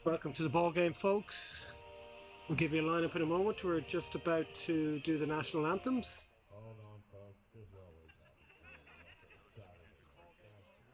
Welcome to the ball game, folks. We'll give you a lineup in a moment. We're just about to do the national anthems. Hold on, folks. This always happens today. That's a Saturday night.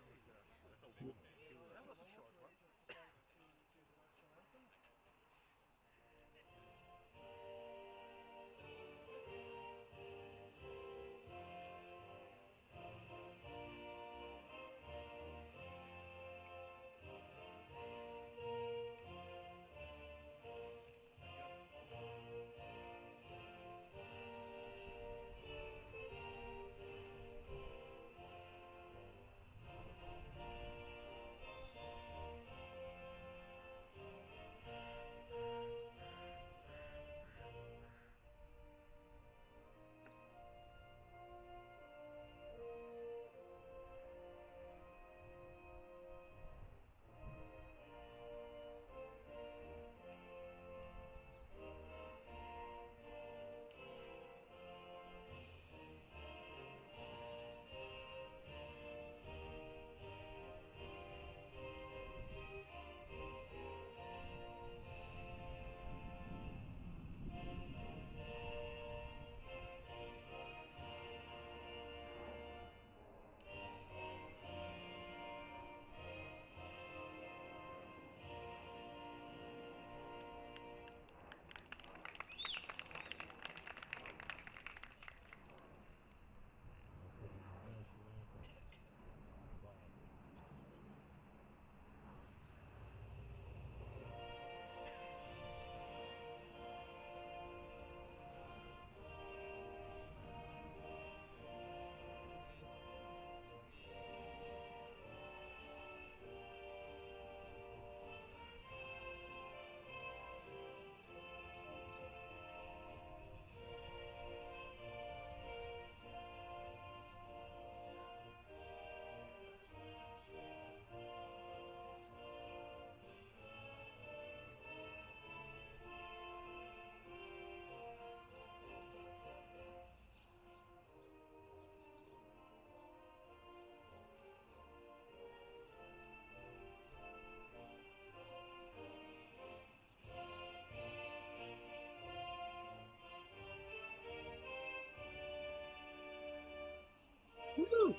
Woo!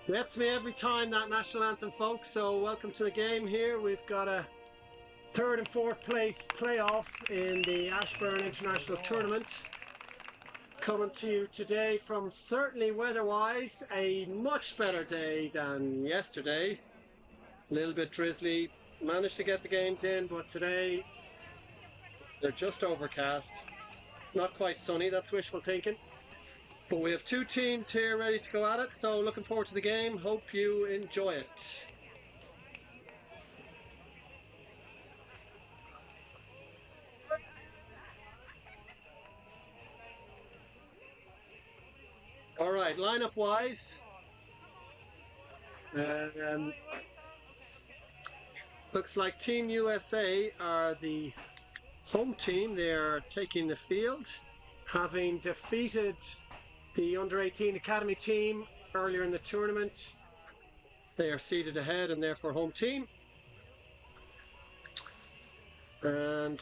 Gets me every time, that national anthem, folks. So welcome to the game here. We've got a third and fourth place playoff in the Ashbourne International Tournament. Coming to you today from, certainly weather-wise, a much better day than yesterday. A little bit drizzly. Managed to get the games in, but today they're just overcast. Not quite sunny, that's wishful thinking. But we have two teams here ready to go at it, so looking forward to the game. Hope you enjoy it. All right, lineup wise, looks like Team USA are the home team. They are taking the field, having defeated the under-18 academy team earlier in the tournament. They are seated ahead and therefore home team. And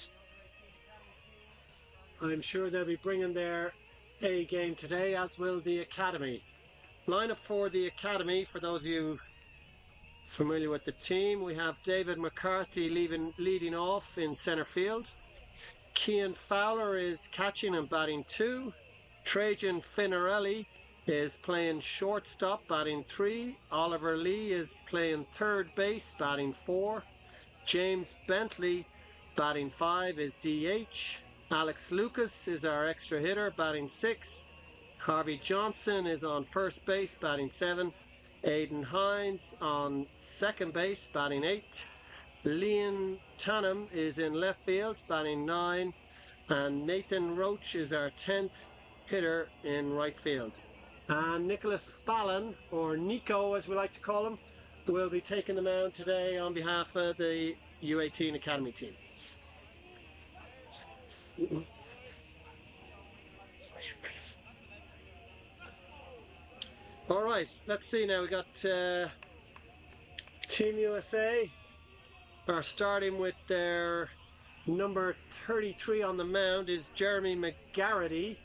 I'm sure they'll be bringing their A game today, as will the academy. Lineup for the academy, for those of you familiar with the team, we have David McCarthy leading off in centre field. Cian Fowler is catching and batting 2. Trajan Finarelli is playing shortstop, batting 3. Oliver Lee is playing third base, batting 4. James Bentley, batting 5, is DH. Alex Lucas is our extra hitter, batting 6. Harvey Johnson is on first base, batting 7. Aidan Hines on second base, batting 8. Liam Tannum is in left field, batting 9. And Nathan Roach is our 10th hitter in right field. And Nicholas Fallon, or Nico as we like to call him, will be taking the mound today on behalf of the U18 Academy team. All right, let's see now. We got Team USA are starting with their number 33 on the mound is Jeremy McGarity.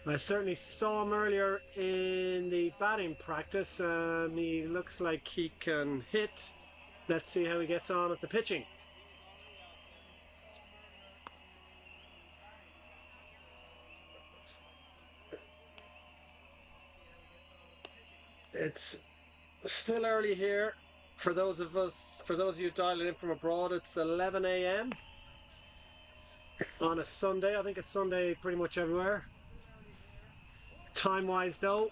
I certainly saw him earlier in the batting practice. He looks like he can hit. Let's see how he gets on at the pitching. It's still early here. For those of you dialing in from abroad, it's 11 a.m. on a Sunday. I think it's Sunday pretty much everywhere. Time-wise, though,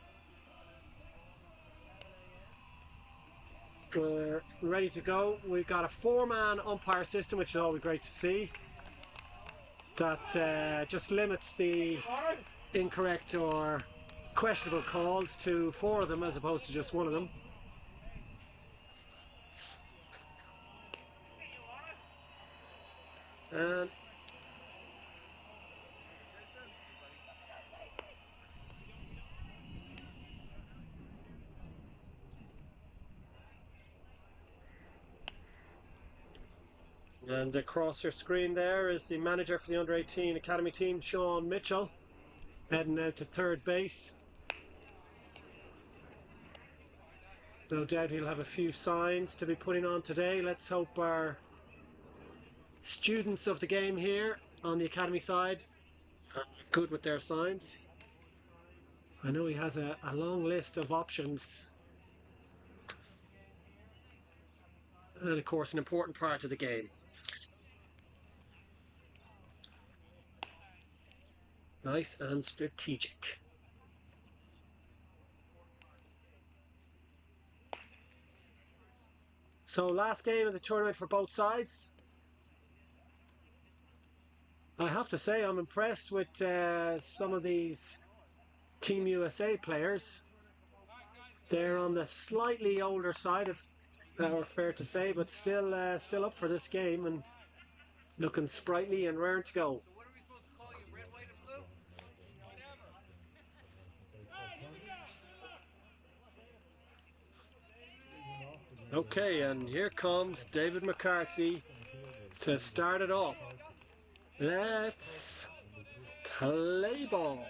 we're ready to go. We've got a 4-man umpire system, which is always great to see. That just limits the incorrect or questionable calls to 4 of them as opposed to just 1 of them. And across your screen there is the manager for the under-18 academy team, Sean Mitchell, heading out to third base. No doubt he'll have a few signs to be putting on today. Let's hope our students of the game here on the academy side are good with their signs. I know he has a long list of options. And of course, an important part of the game. Nice and strategic. So last game of the tournament for both sides. I have to say I'm impressed with some of these Team USA players. They're on the slightly older side, if that were fair to say, but still up for this game and looking sprightly and raring to go. Okay, and here comes David McCarthy to start it off. Let's play ball.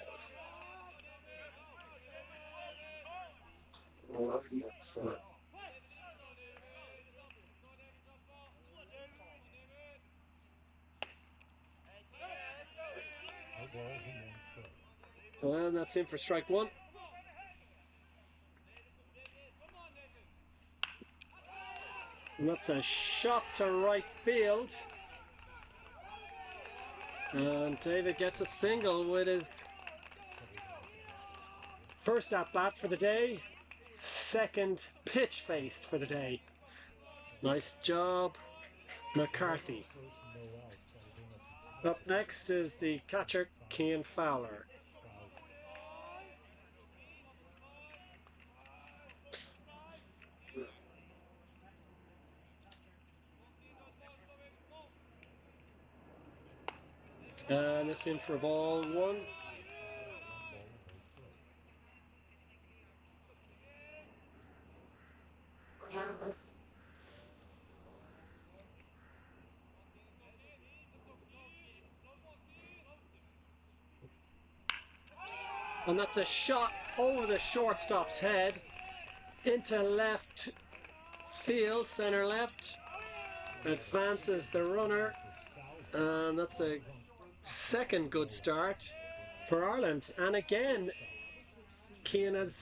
Well, that's in for strike 1. And that's a shot to right field. And David gets a single with his first at bat for the day, second pitch faced for the day. Nice job, McCarthy. Up next is the catcher, Cian Fowler. And it's in for ball 1. And that's a shot over the shortstop's head into left field, center left. Advances the runner, and that's a second good start for Ireland. And again, Cian has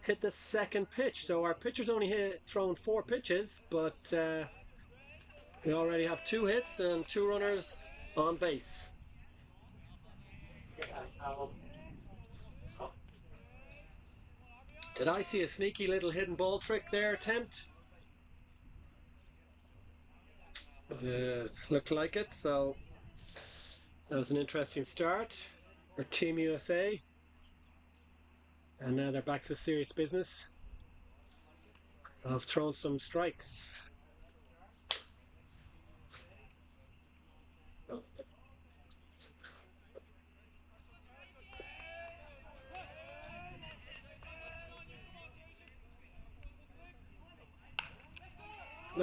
hit the second pitch. So our pitcher's only thrown 4 pitches, but we already have 2 hits and 2 runners on base. Did I see a sneaky little hidden ball trick there attempt? Looked like it, so that was an interesting start for Team USA. And now they're back to serious business. I've thrown some strikes.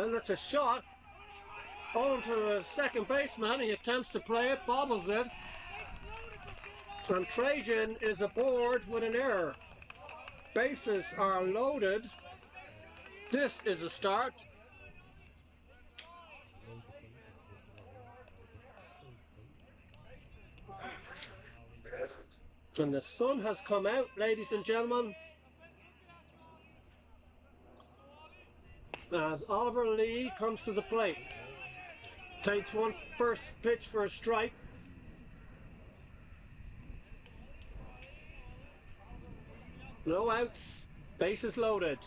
And that's a shot on to the second baseman. He attempts to play it, bobbles it. And Trajan is aboard with an error. Bases are loaded. This is a start. And the sun has come out, ladies and gentlemen, as Oliver Lee comes to the plate. Takes one first pitch for a strike. No outs. Bases loaded.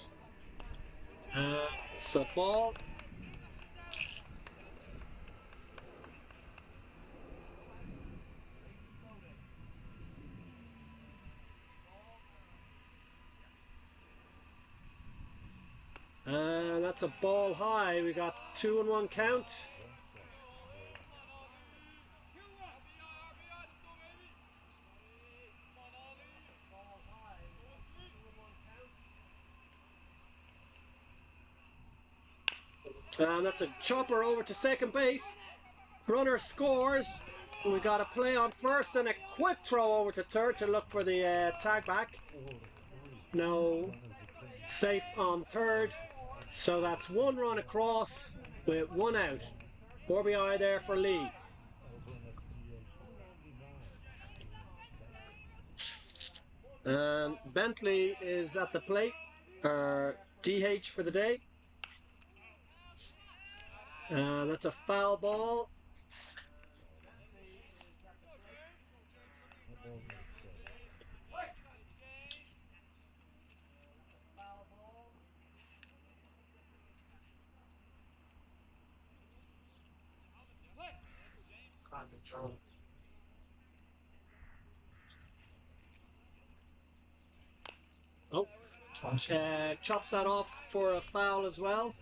It's a ball. And that's a ball high. We got 2-1 count. And that's a chopper over to second base. Runner scores. We got a play on first and a quick throw over to third to look for the tag back. No, safe on third. So that's one run across with one out. RBI there for Lee. And Bentley is at the plate, or DH for the day. And that's a foul ball. Oh, chops that off for a foul as well.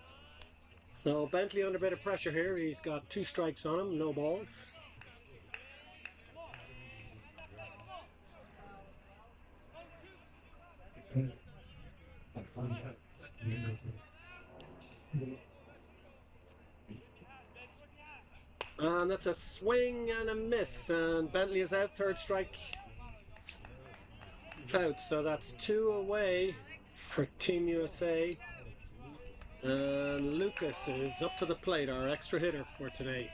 So Bentley under a bit of pressure here. He's got 2 strikes on him, no balls. And that's a swing and a miss, and Bentley is out, third strike out. So that's 2 away for Team USA. And Lucas is up to the plate, our extra hitter for today.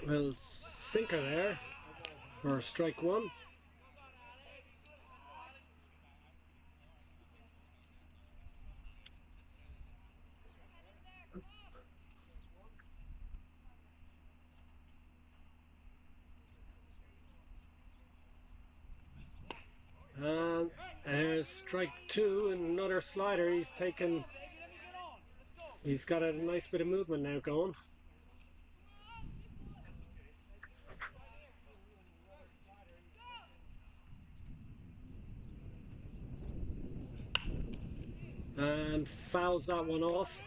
Well, sinker there for strike 1. And there's strike 2, and another slider. He's got a nice bit of movement now going. And fouls that one off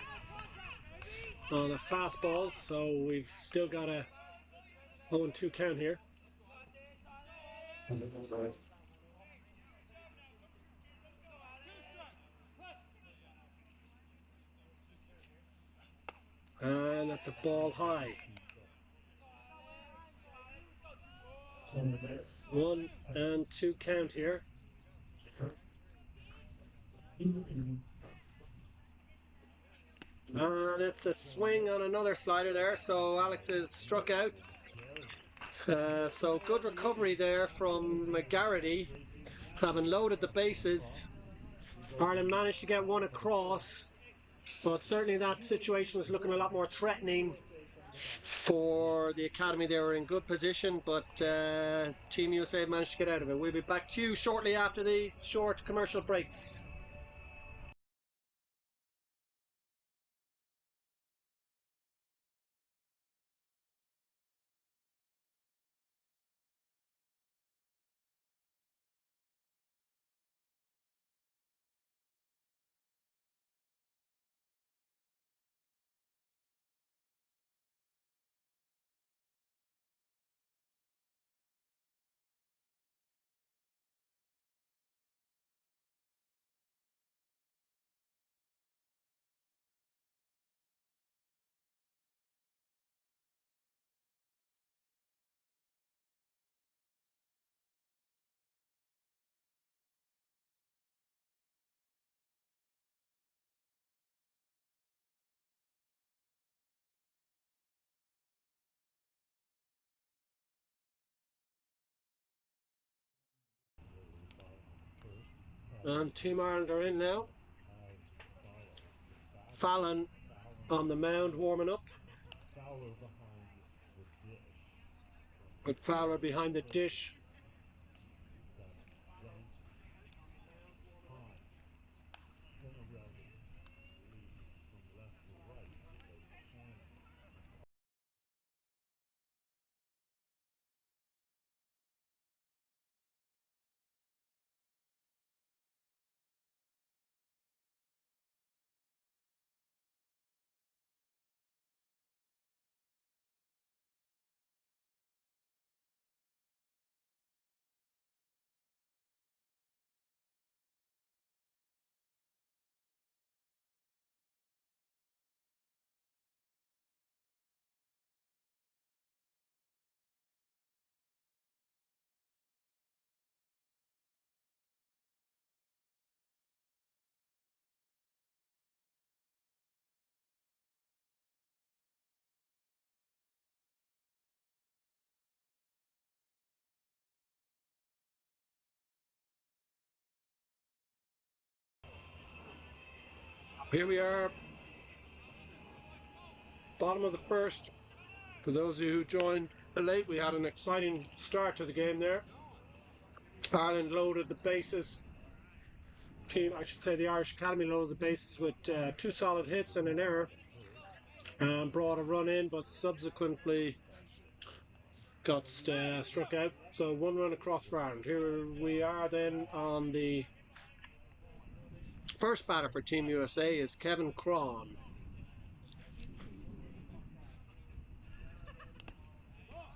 on a fastball, so we've still got a 0-2 count here. And that's a ball high. 1-2 count here. And it's a swing on another slider there, so Alex is struck out. So good recovery there from McGarity, having loaded the bases. Ireland managed to get one across, but certainly that situation was looking a lot more threatening for the Academy. They were in good position, but Team USA managed to get out of it. We'll be back to you shortly after these short commercial breaks. And Team Ireland are in now. Fallon on the mound warming up. Fowler behind the dish. But Fowler behind the dish. He's got Wentz, Hunt, Pinarelli, Lee from left to right. So there's Shannon. Here we are, bottom of the first. For those of you who joined late, we had an exciting start to the game there. Ireland loaded the bases. I should say the Irish Academy loaded the bases with 2 solid hits and an error and brought a run in, but subsequently got struck out. So 1 run across for Ireland. Here we are then on the first batter for Team USA is Kevin Cron. Ball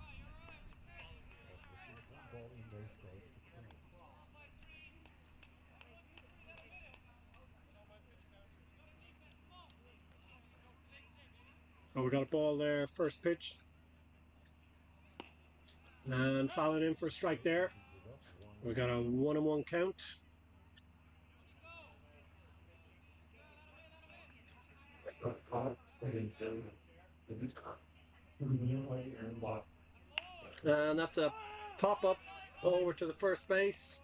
in no strikes to Quinn. So we got a ball there, first pitch. And Fallon in for a strike there. We got a 1-1 count. And that's a pop-up over to the first base.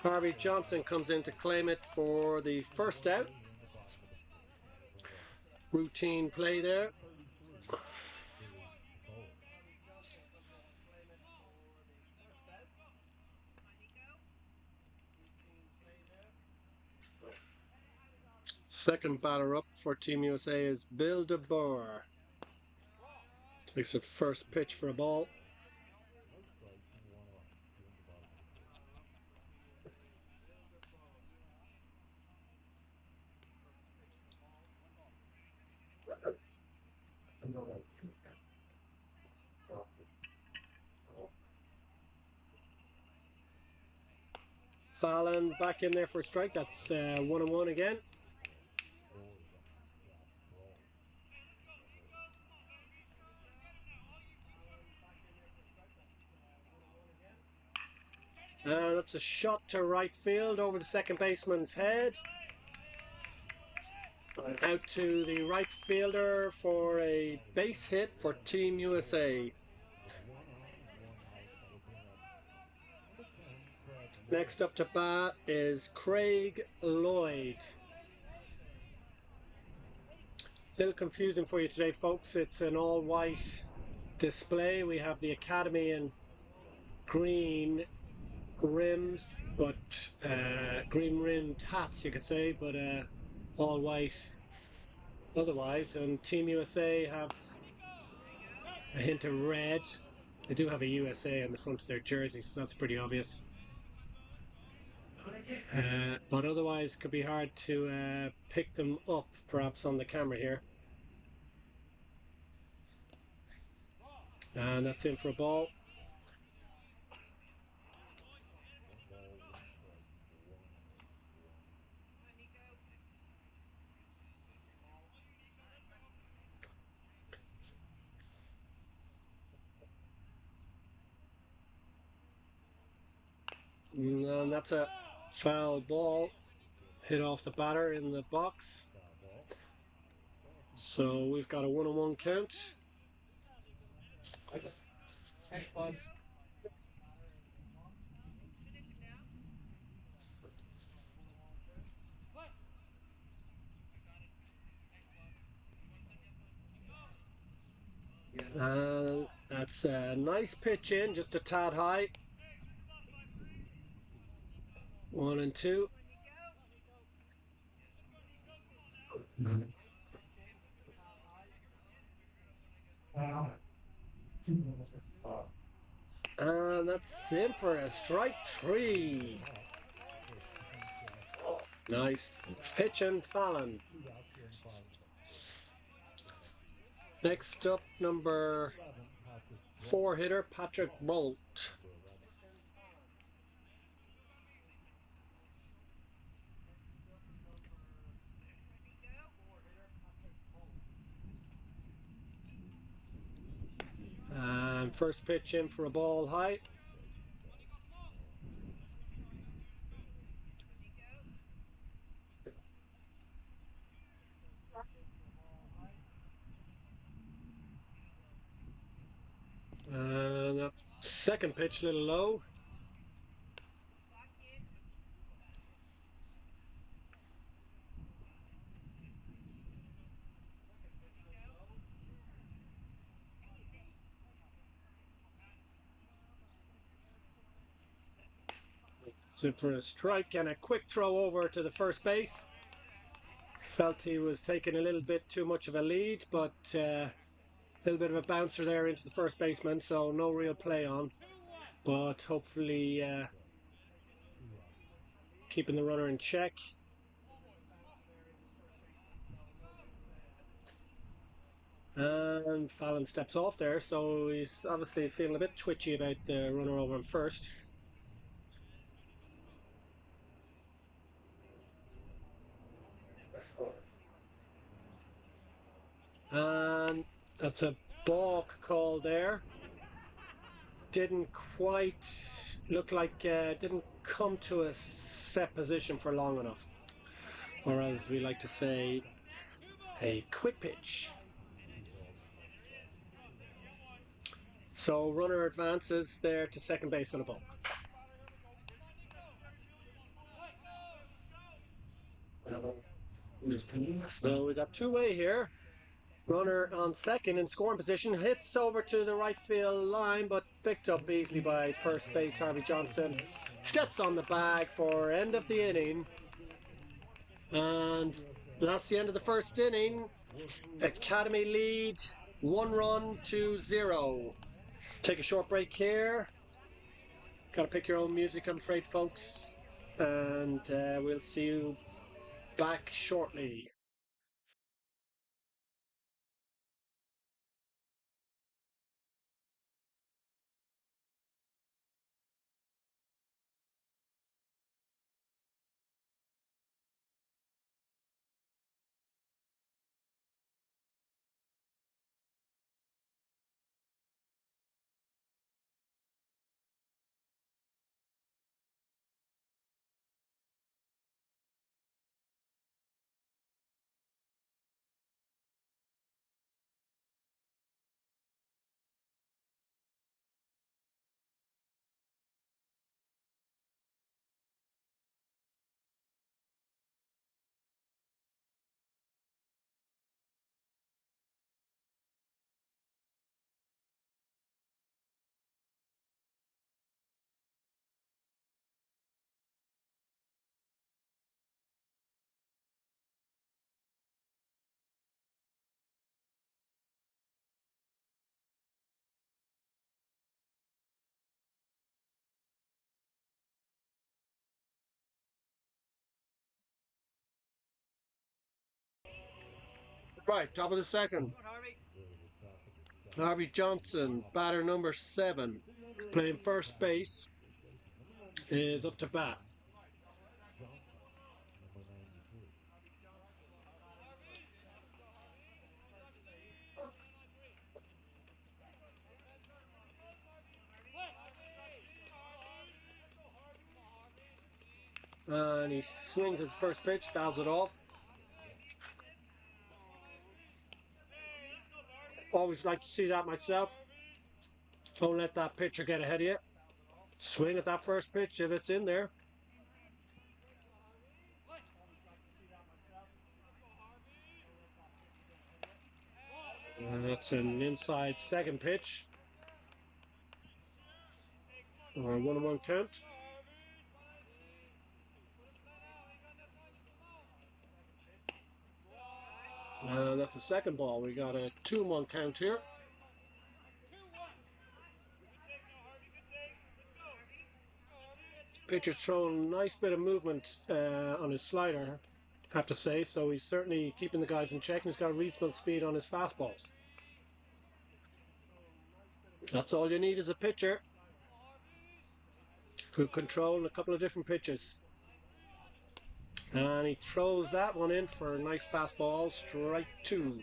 Harvey Johnson comes in to claim it for the first out. Routine play there. Second batter up for Team USA is Bill DeBoer. Takes the first pitch for a ball. Fallon back in there for a strike. That's 1-1 again. That's a shot to right field over the second baseman's head. Out to the right fielder for a base hit for Team USA. Next up to bat is Craig Lloyd. A little confusing for you today, folks. It's an all-white display. We have the Academy in green rims, but green rimmed hats, you could say, but all white otherwise. And Team USA have a hint of red. They do have a USA on the front of their jersey, so that's pretty obvious. But otherwise could be hard to pick them up perhaps on the camera here. And that's in for a ball. And that's a foul ball. Hit off the batter in the box. So we've got a 1-1 count. That's a nice pitch in, just a tad high. 1 and 2. And that's in for a strike 3. Nice pitching, Fallon. Next up, number 4 hitter, Patrick Bolt. And first pitch in for a ball high. And second pitch a little low. So for a strike and a quick throw over to the first base. Felt he was taking a little bit too much of a lead, but a little bit of a bouncer there into the first baseman, so no real play on. But hopefully keeping the runner in check. And Fallon steps off there, so he's obviously feeling a bit twitchy about the runner over him first. And that's a balk call there. Didn't quite look like, didn't come to a set position for long enough. Or as we like to say, a quick pitch. So runner advances there to second base on a balk. So we got two-way here. Runner on second in scoring position, hits over to the right field line, but picked up easily by first base Harvey Johnson. Steps on the bag for end of the inning. And that's the end of the first inning. Academy lead 1 run to 0. Take a short break here. Gotta pick your own music, I'm afraid, folks. And we'll see you back shortly. Right, top of the second. Harvey Johnson, batter number 7, playing first base, is up to bat. And he swings at the first pitch, fouls it off. Always like to see that myself. Don't let that pitcher get ahead of you. Swing at that first pitch if it's in there. That's an inside second pitch. Or a 1-1 count. And that's a second ball. We got a 2-1 count here. Pitcher's thrown a nice bit of movement on his slider, I have to say. So he's certainly keeping the guys in check, and he's got a reasonable speed on his fastball. That's all you need as a pitcher. Good control and a couple of different pitches. And he throws that one in for a nice fastball, strike 2.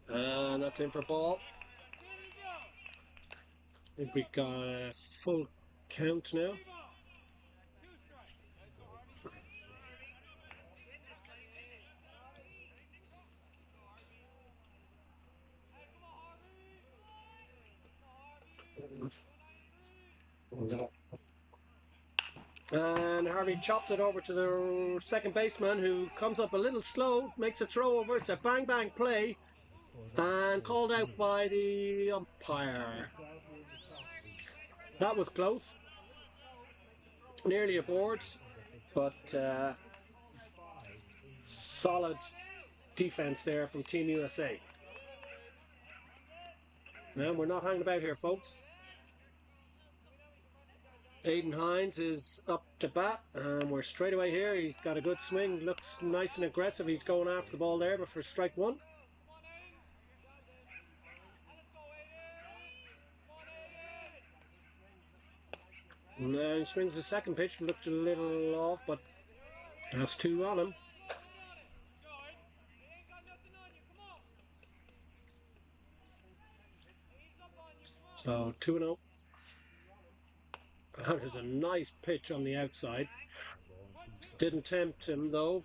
And that's in for ball. I think we got a full count now. And Harvey chops it over to the second baseman, who comes up a little slow, makes a throw over. It's a bang bang play and called out by the umpire. That was close. Nearly aboard, but solid defense there from Team USA. And we're not hanging about here, folks. Aiden Hines is up to bat, and we're straight away here. He's got a good swing, looks nice and aggressive. He's going after the ball there, but for strike 1. And he swings the second pitch, looked a little off, but that's 2 on him. So 2-0. That is a nice pitch on the outside. Didn't tempt him though.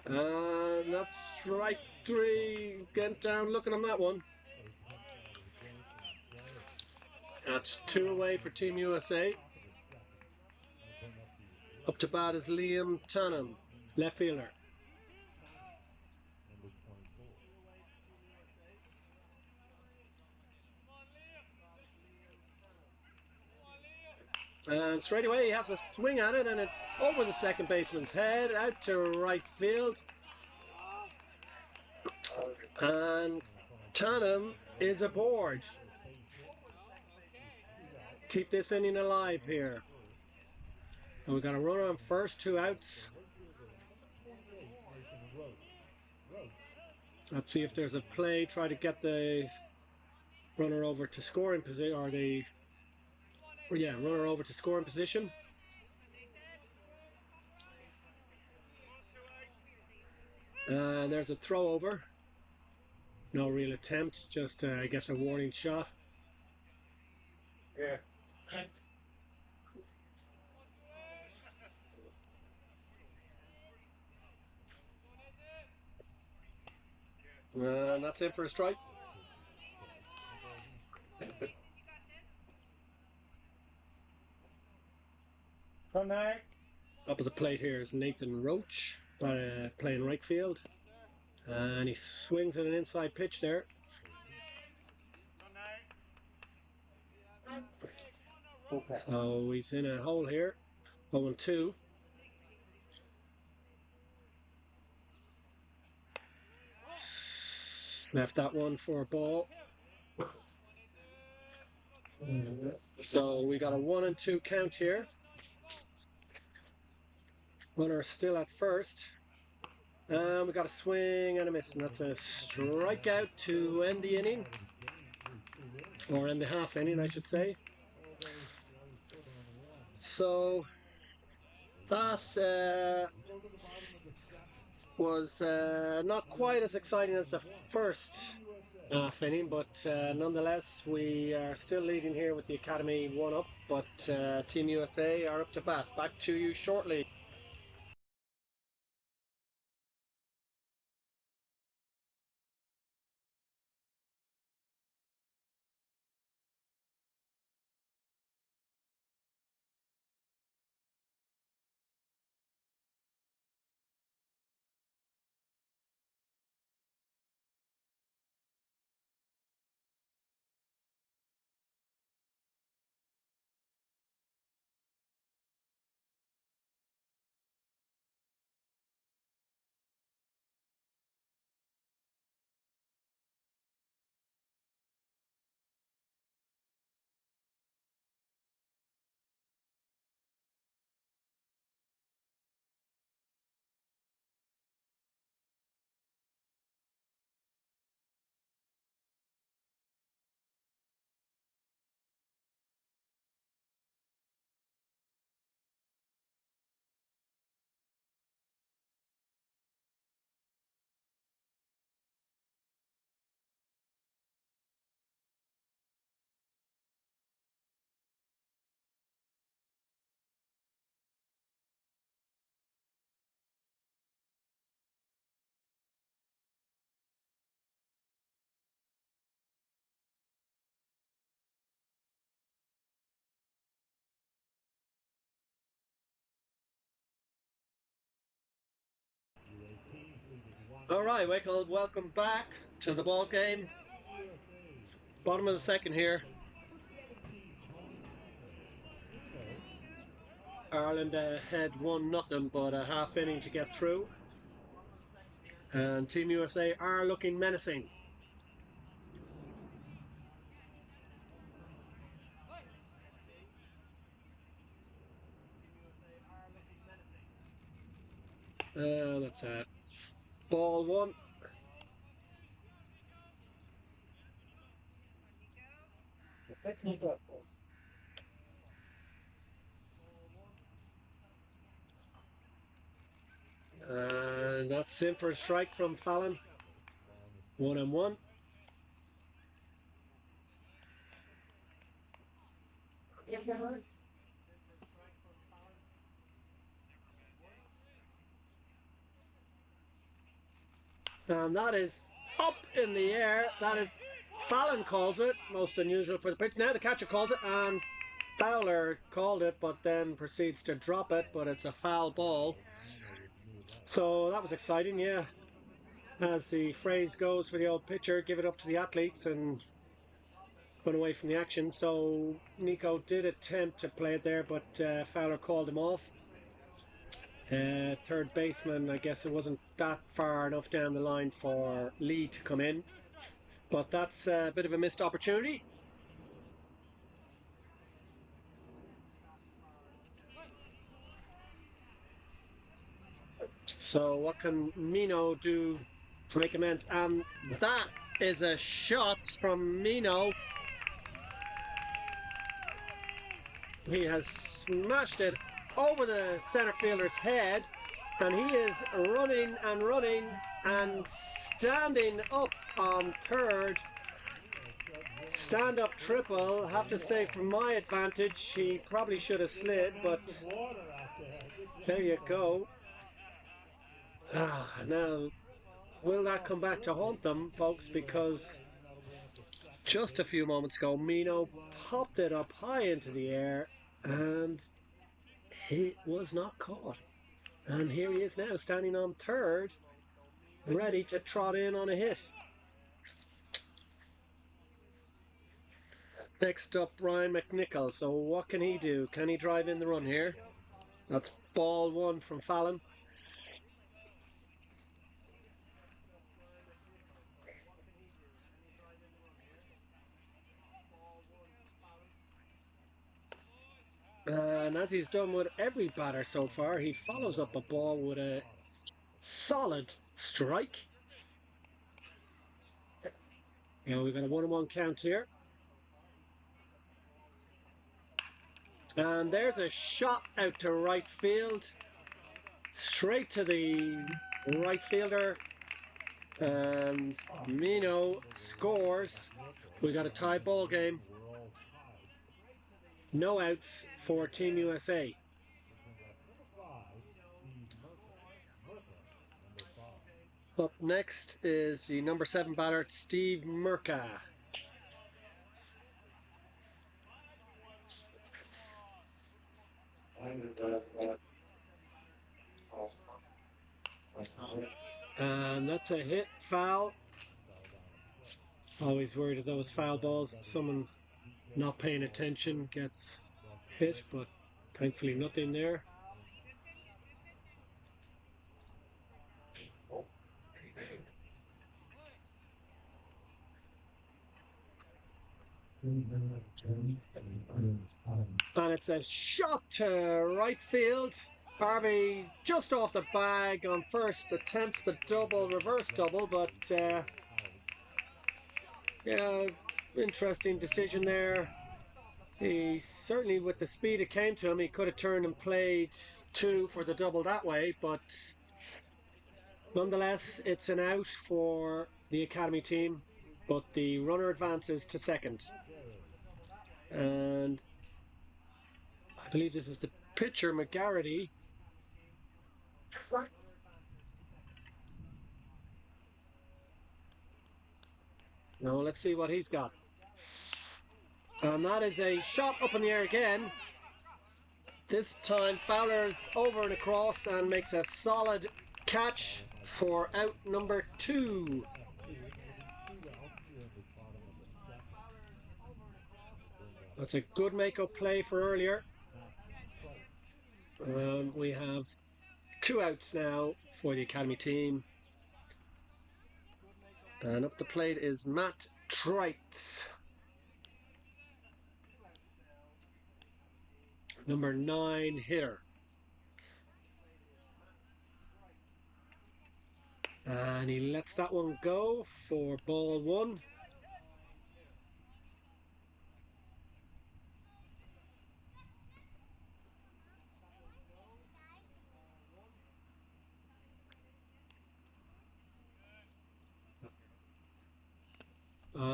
And that's strike 3. Get down looking on that one. That's 2 away for Team USA. Up to bat is Liam Tannum, left fielder. And straight away he has a swing at it, and it's over the second baseman's head, out to right field. And Tannum is aboard. Keep this inning alive here. And we've got a runner on first, 2 outs. Let's see if there's a play. Try to get the runner over to scoring position, or the runner over to scoring position. And there's a throw over. No real attempt, just I guess a warning shot. Yeah. And that's it for a strike. Up at the plate here is Nathan Roach, playing right field. And he swings at an inside pitch there. So he's in a hole here. 0-2. Left that one for a ball. So we got a 1-2 count here. Runner still at first. And we got a swing and a miss, and that's a strikeout to end the inning. Or end the half inning, I should say. So that was not quite as exciting as the first half inning, but nonetheless we are still leading here with the Academy 1 up, but Team USA are up to bat. Back to you shortly. All right, Wickle, welcome back to the ball game. Bottom of the second here. Ireland ahead 1-0, but a half inning to get through. And Team USA are looking menacing. That's it. Ball one. And that's in for a strike from Fallon. 1-1. And that is up in the air. That is Fallon calls it. Most unusual for the pitch. Now the catcher calls it, and Fowler called it, but then proceeds to drop it. But it's a foul ball. So that was exciting, yeah. As the phrase goes for the old pitcher, give it up to the athletes and run away from the action. So Nico did attempt to play it there, but Fowler called him off. Third baseman, I guess it wasn't that far enough down the line for Lee to come in. But that's a bit of a missed opportunity. So what can Mino do to make amends? And that is a shot from Mino. He has smashed it over the centre fielder's head, and he is running and running and standing up on third. Stand up triple. Have to say, from my advantage, he probably should have slid, but there you go. Now, will that come back to haunt them, folks? Because just a few moments ago, Mino popped it up high into the air, and he was not caught. And here he is now, standing on third, ready to trot in on a hit. Next up, Ryan McNichol. So what can he do? Can he drive in the run here? That's ball one from Fallon. And as he's done with every batter so far, he follows up a ball with a solid strike. Yeah, we've got a 1-1 count here. And there's a shot out to right field. Straight to the right fielder. And Mino scores. We got a tie ball game. No outs for Team USA. Up next is the number 7 batter, Steve Murka. And that's a hit, foul. Always worried of those foul balls. Someone not paying attention gets hit, but thankfully nothing there. And it's a shot to right field. Harvey just off the bag on first, attempts the double, reverse double, but yeah, interesting decision there. He certainly, with the speed it came to him, he could have turned and played 2 for the double that way, but nonetheless, it's an out for the Academy team, but the runner advances to second. And I believe this is the pitcher, McGarity. Now let's see what he's got. And that is a shot up in the air again. This time Fowler's over and across and makes a solid catch for out number 2. That's a good make-up play for earlier. We have 2 outs now for the academy team. And up the plate is Matt Trites, number 9 hitter. And he lets that one go for ball 1.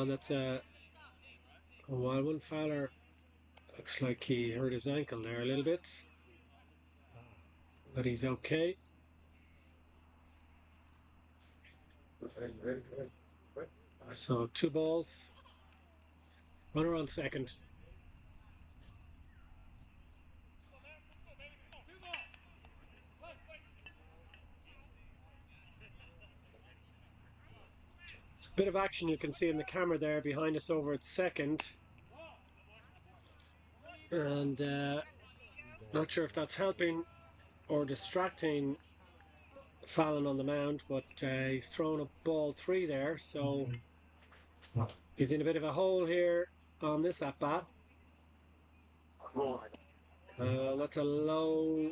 That's a wild one. Fowler looks like he hurt his ankle there a little bit, but he's okay. So 2 balls. Runner on second. Bit of action you can see in the camera there behind us over at second. And not sure if that's helping or distracting Fallon on the mound, but he's thrown up ball 3 there, so he's in a bit of a hole here on this at bat. That's a low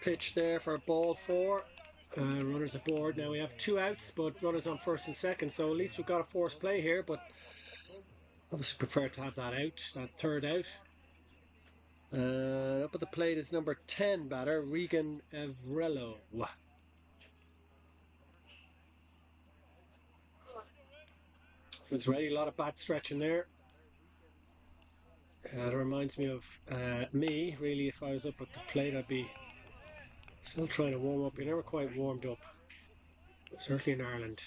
pitch there for ball 4. Runners aboard. Now we have 2 outs, but runners on first and second, so at least we've got a forced play here, but obviously prefer to have that out, that third out. Up at the plate is number 10 batter, Regan Evrello. It's ready, a lot of bat stretching there. It reminds me of me, really. If I was up at the plate, I'd be still trying to warm up. You're never quite warmed up, certainly in Ireland.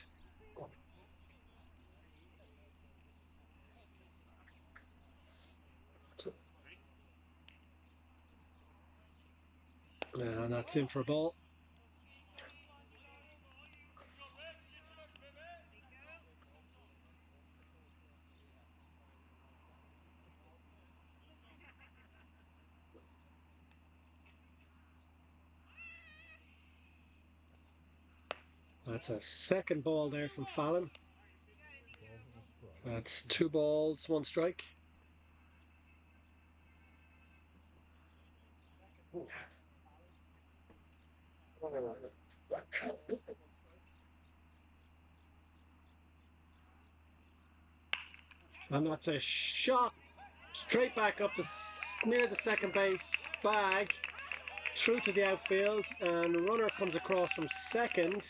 And that's in for a ball. That's a second ball there from Fallon. That's 2 balls, 1 strike. And that's a shot straight back up to near the second base bag, through to the outfield, and the runner comes across from second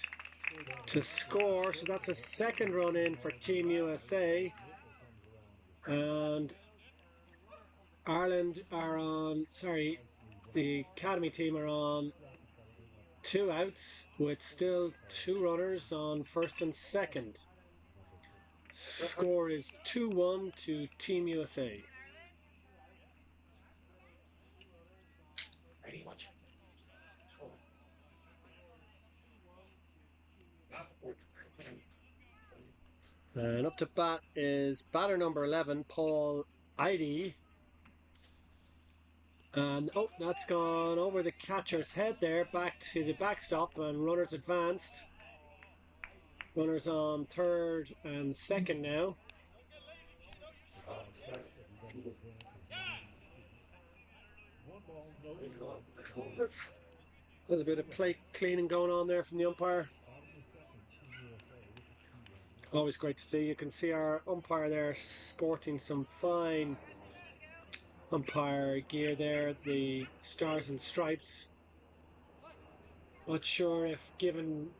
to score. So that's a second run in for Team USA, and Ireland are on, sorry, the academy team are on 2 outs with still 2 runners on first and second. Score is 2-1 to Team USA. And up to bat is batter number 11, Paul Idy. And oh, that's gone over the catcher's head there, back to the backstop, and runners advanced. Runners on third and second now. A little bit of plate cleaning going on there from the umpire. Always great to see. You can see our umpire there sporting some fine umpire gear there, the stars and stripes. Not sure if, given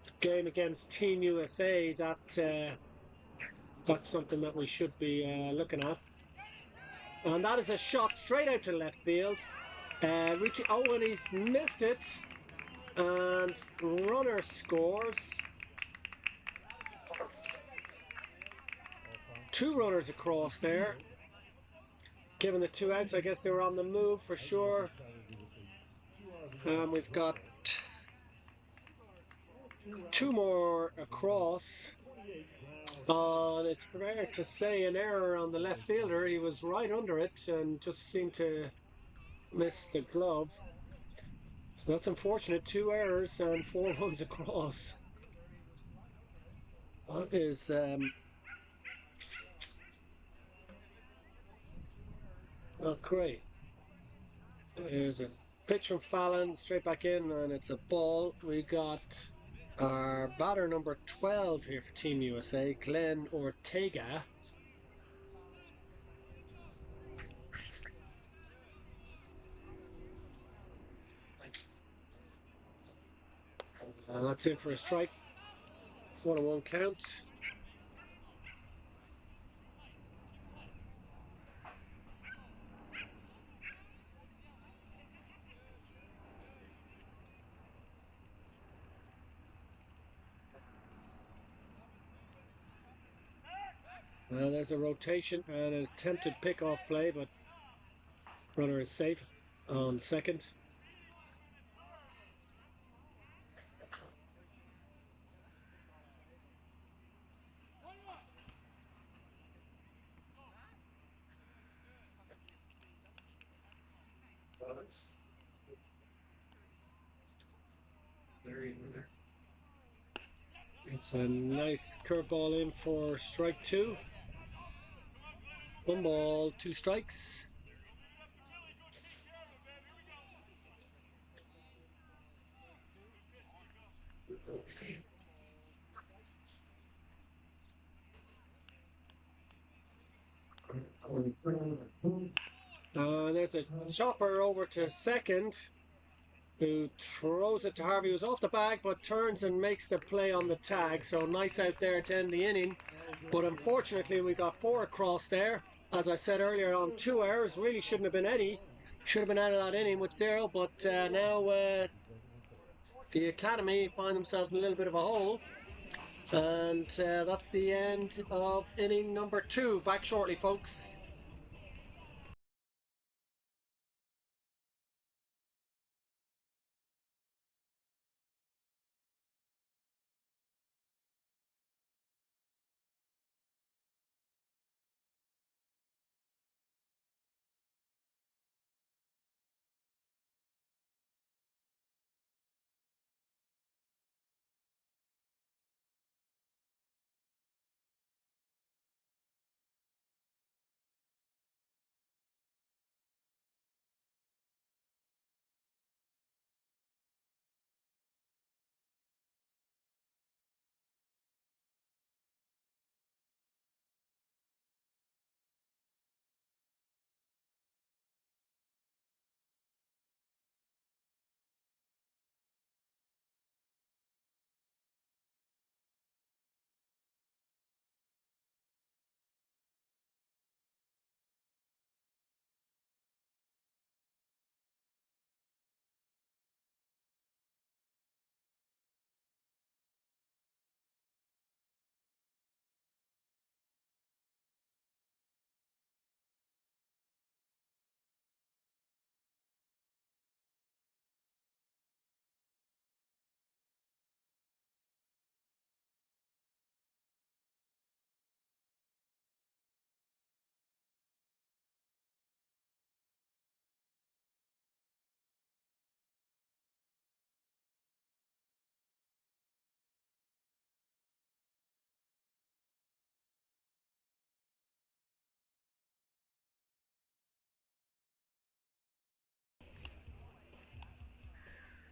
the game against Team USA, that's something that we should be looking at. And that is a shot straight out to left field. Richie Owen, he's missed it, and runner scores. 2 runners across there. Given the 2 outs, I guess they were on the move for sure. And we've got 2 more across. And it's fair to say an error on the left fielder. He was right under it and just seemed to miss the glove. So that's unfortunate. 2 errors and 4 runs across. That is not great. Here's a pitch from Fallon, straight back in, and it's a ball. We got our batter number 12 here for Team USA, Glenn Ortega. And that's in for a strike. 1-1 count. Well, there's a rotation and an attempted pick-off play, but runner is safe on second. It's a nice curveball in for strike 2. 1 ball, 2 strikes. There's a chopper over to second, who throws it to Harvey, who's off the bag, but turns and makes the play on the tag. So nice out there to end the inning. But unfortunately, we got 4 across there. As I said earlier, on 2 errors, really shouldn't have been any. Should have been out of that inning with 0, but now the Academy find themselves in a little bit of a hole. And that's the end of inning number 2. Back shortly, folks.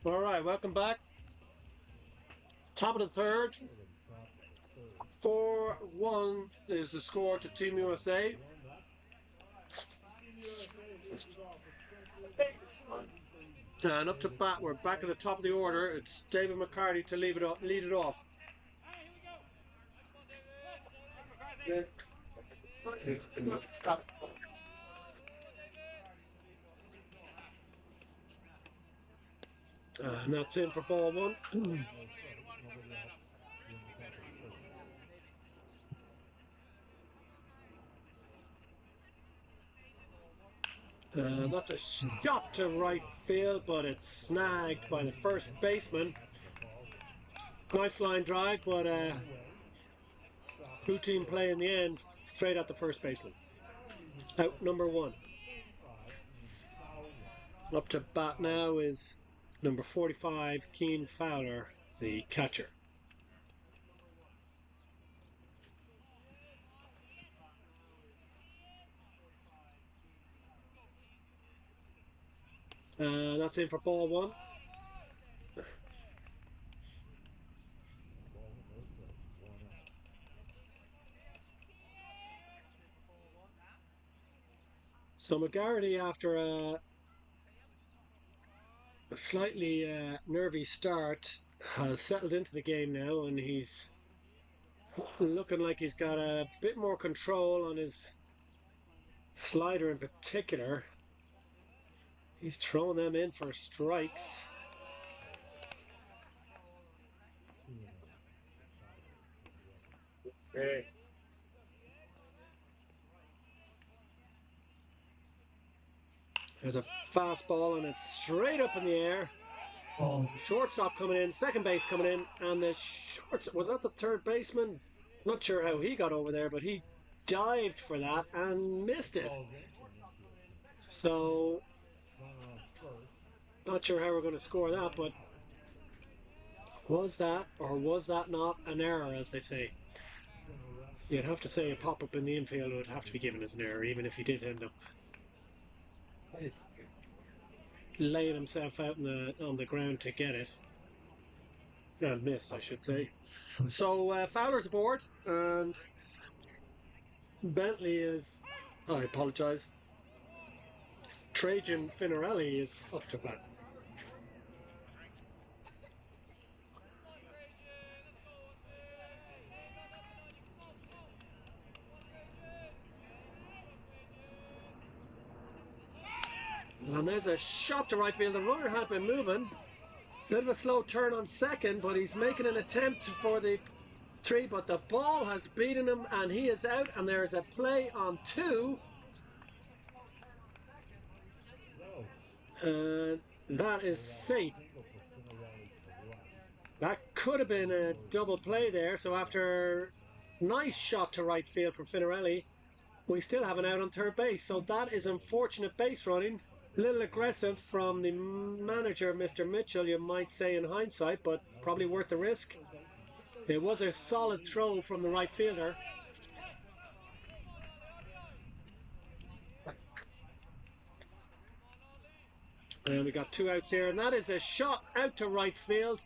All right, welcome back. Top of the third. 4-1 is the score to Team USA. And up to bat, we're back at the top of the order. It's David McCarty to lead it off. And that's in for ball 1. That's a shot to right field, but it's snagged by the first baseman. Nice line drive, but routine play in the end, straight at the first baseman. Out number 1. Up to bat now is number 45, Keen Fowler, the catcher. That's in for ball 1. So McGarity, after a slightly nervy start, has settled into the game now, and he's looking like he's got a bit more control on his slider in particular. He's throwing them in for strikes. Okay. There's a fastball and it's straight up in the air. Shortstop coming in, second base coming in, and the was that the third baseman? Not sure how he got over there, but he dived for that and missed it. So, not sure how we're going to score that, but was that or was that not an error, as they say? You'd have to say a pop-up in the infield would have to be given as an error, even if he did end up laying himself out on the ground to get it. Miss, I should say. So Fowler's aboard, and Bentley is, I apologise, Trajan Finarelli is up to bat. And there's a shot to right field. The runner had been moving. Bit of a slow turn on second, but he's making an attempt for the 3, but the ball has beaten him and he is out, and there's a play on 2. And that is safe. That could have been a double play there. So after nice shot to right field from Finarelli, we still have an out on third base. So that is unfortunate base running. A little aggressive from the manager, Mr. Mitchell, you might say in hindsight, but probably worth the risk. It was a solid throw from the right fielder. And we got 2 outs here, and that is a shot out to right field,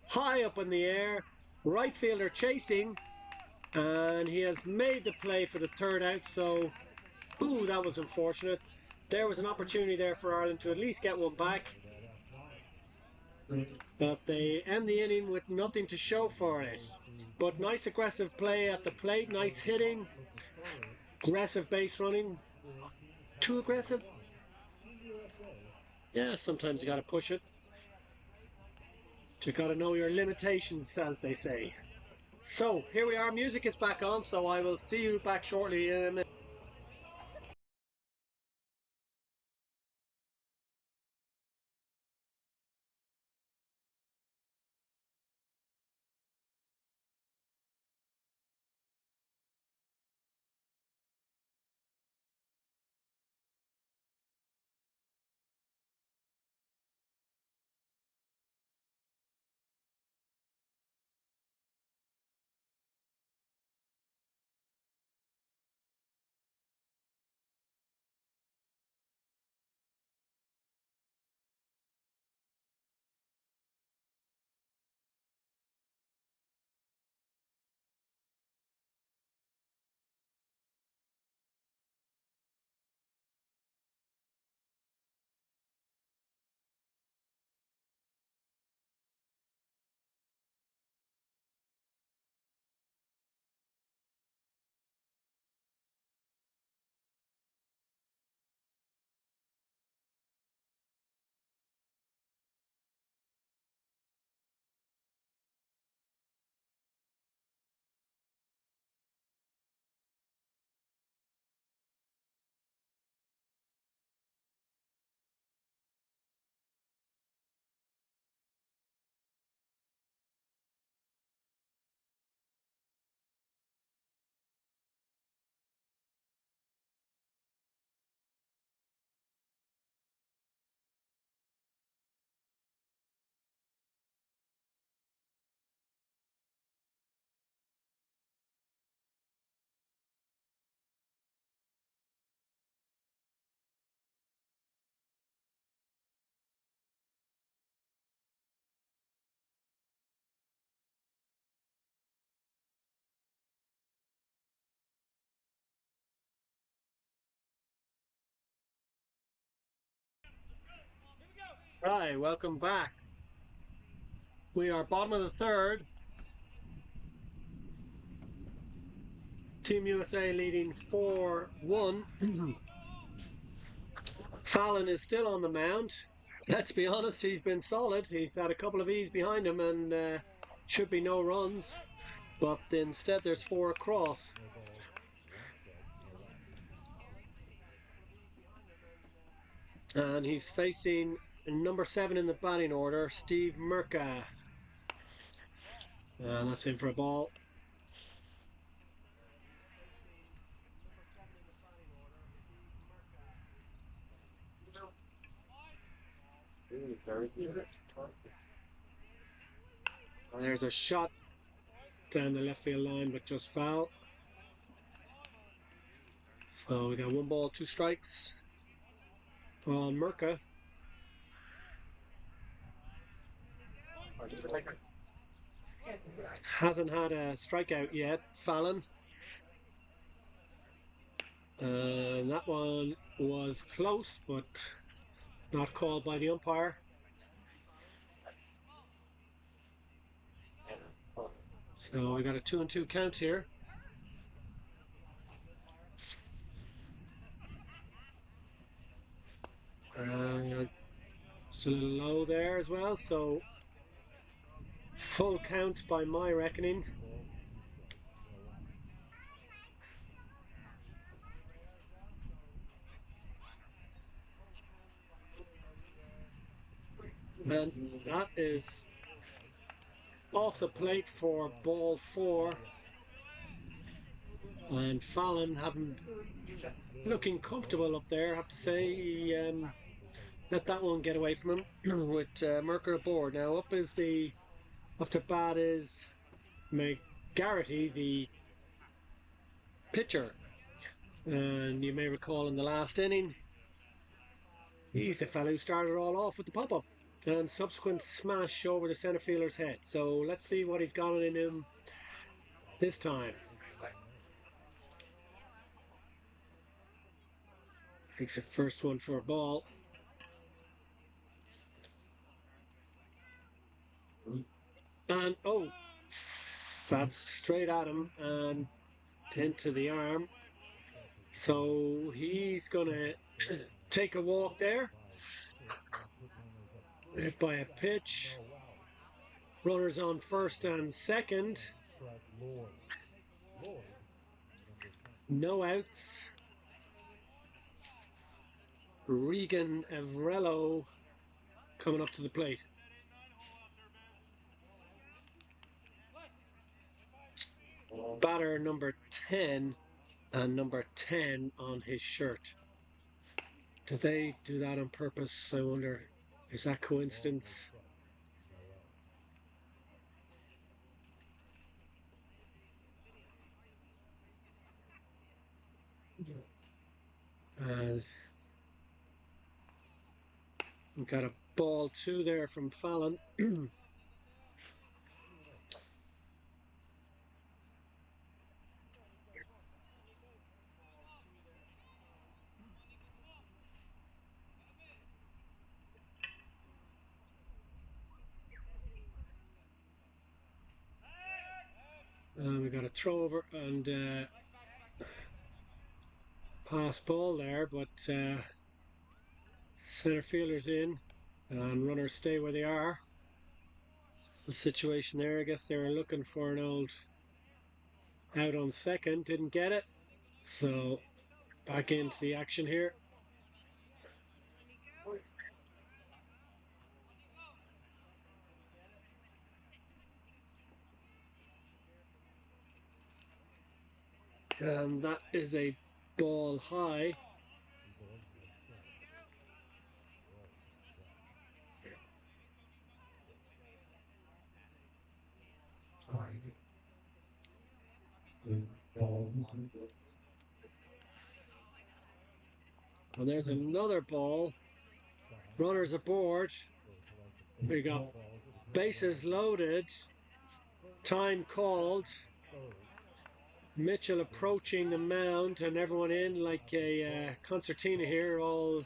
high up in the air. Right fielder chasing, and he has made the play for the 3rd out. So, ooh, that was unfortunate. There was an opportunity there for Ireland to at least get one back, but they end the inning with nothing to show for it. But nice aggressive play at the plate, nice hitting, aggressive base running. Too aggressive? Yeah, sometimes you got to push it. You got to know your limitations, as they say. So here we are, music is back on, so I will see you back shortly in a minute. Hi, welcome back. We are bottom of the third. Team USA leading 4-1. Fallon is still on the mound. Let's be honest, he's been solid. He's had a couple of E's behind him and should be no runs. But instead there's 4 across. No balls, one strike, no outs. And he's facing number 7 in the batting order, Steve Murka. And that's in for a ball. And there's a shot down the left field line, but just foul. So we got 1 ball, 2 strikes on Murka. Hasn't had a strikeout yet, Fallon. And that one was close, but not called by the umpire. So we got a 2-2 count here. It's a little low there as well, so full count by my reckoning. And that is off the plate for ball 4. And Fallon looking comfortable up there, I have to say. He let that one get away from him with Merker aboard. Now up to bat is McGarity, the pitcher. And you may recall in the last inning, he's the fellow who started it all off with the pop-up and subsequent smash over the centre fielder's head. So let's see what he's got in him this time. Takes the first one for a ball. And oh, that's straight at him and into the arm. So he's gonna take a walk there. Hit by a pitch. Runners on first and second. No outs. Regan Avrello coming up to the plate. Batter number 10 and number 10 on his shirt. Did they do that on purpose? I wonder. Is that coincidence? And we've got a ball 2 there from Fallon. We got a throw over and pass ball there, but center fielders in and runners stay where they are. The situation there, I guess they were looking for an old out on second, didn't get it. So back into the action here. And that is a ball high. And there's another ball. Runners aboard. We got bases loaded. Time called. Mitchell approaching the mound and everyone in like a concertina here, all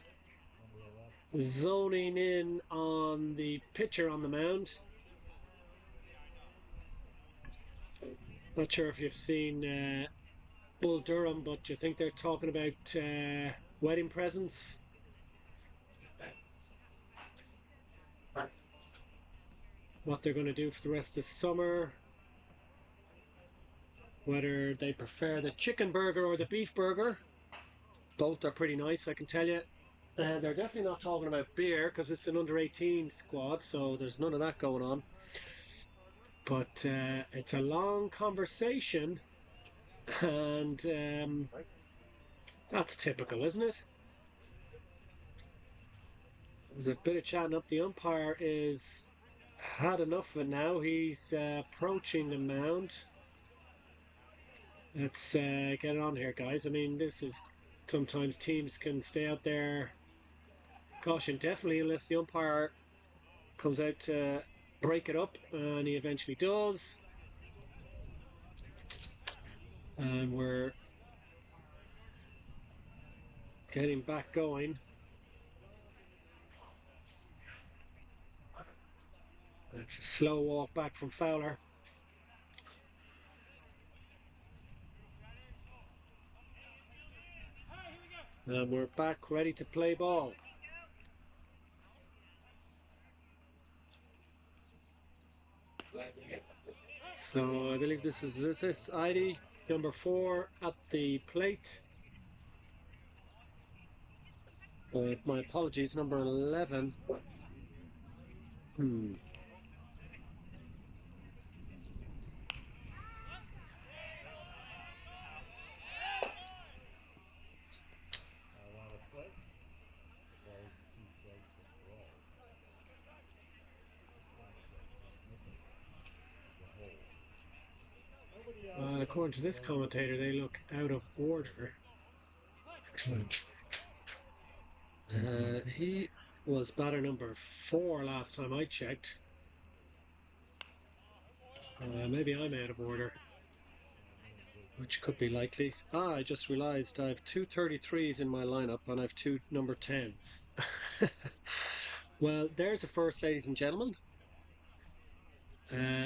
zoning in on the pitcher on the mound. Not sure if you've seen Bull Durham, but you think they're talking about wedding presents? What they're going to do for the rest of the summer? Whether they prefer the chicken burger or the beef burger. Both are pretty nice, I can tell you. They're definitely not talking about beer because it's an under 18 squad, so there's none of that going on. But it's a long conversation, and that's typical, isn't it? There's a bit of chatting up. The umpire is had enough of it now. He's approaching the mound. Let's get it on here, guys. I mean, this is sometimes teams can stay out there, gosh, indefinitely unless the umpire comes out to break it up, and he eventually does. And we're getting back going. It's a slow walk back from Fowler. And we're back ready to play ball. So I believe this is ID number 4 at the plate. My apologies, number 11. According to this commentator, they look out of order. He was batter number 4 last time I checked. Maybe I'm out of order, which could be likely. I just realized I have 2 33s in my lineup and I have 2 number 10s. Well, there's a first, ladies and gentlemen.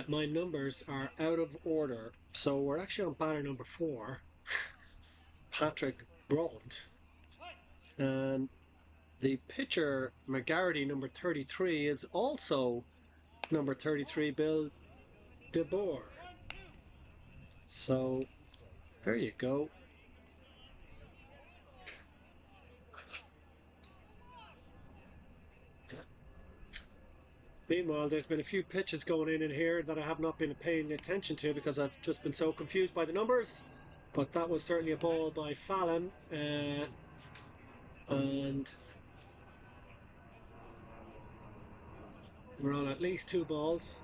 My numbers are out of order, so we're actually on batter number 4, Patrick Broad, and the pitcher McGarity, number 33, is also number 33, Bill DeBoer. So there you go. Meanwhile, there's been a few pitches going in here that I have not been paying attention to because I've just been so confused by the numbers. But that was certainly a ball by Fallon. And we're on at least 2 balls.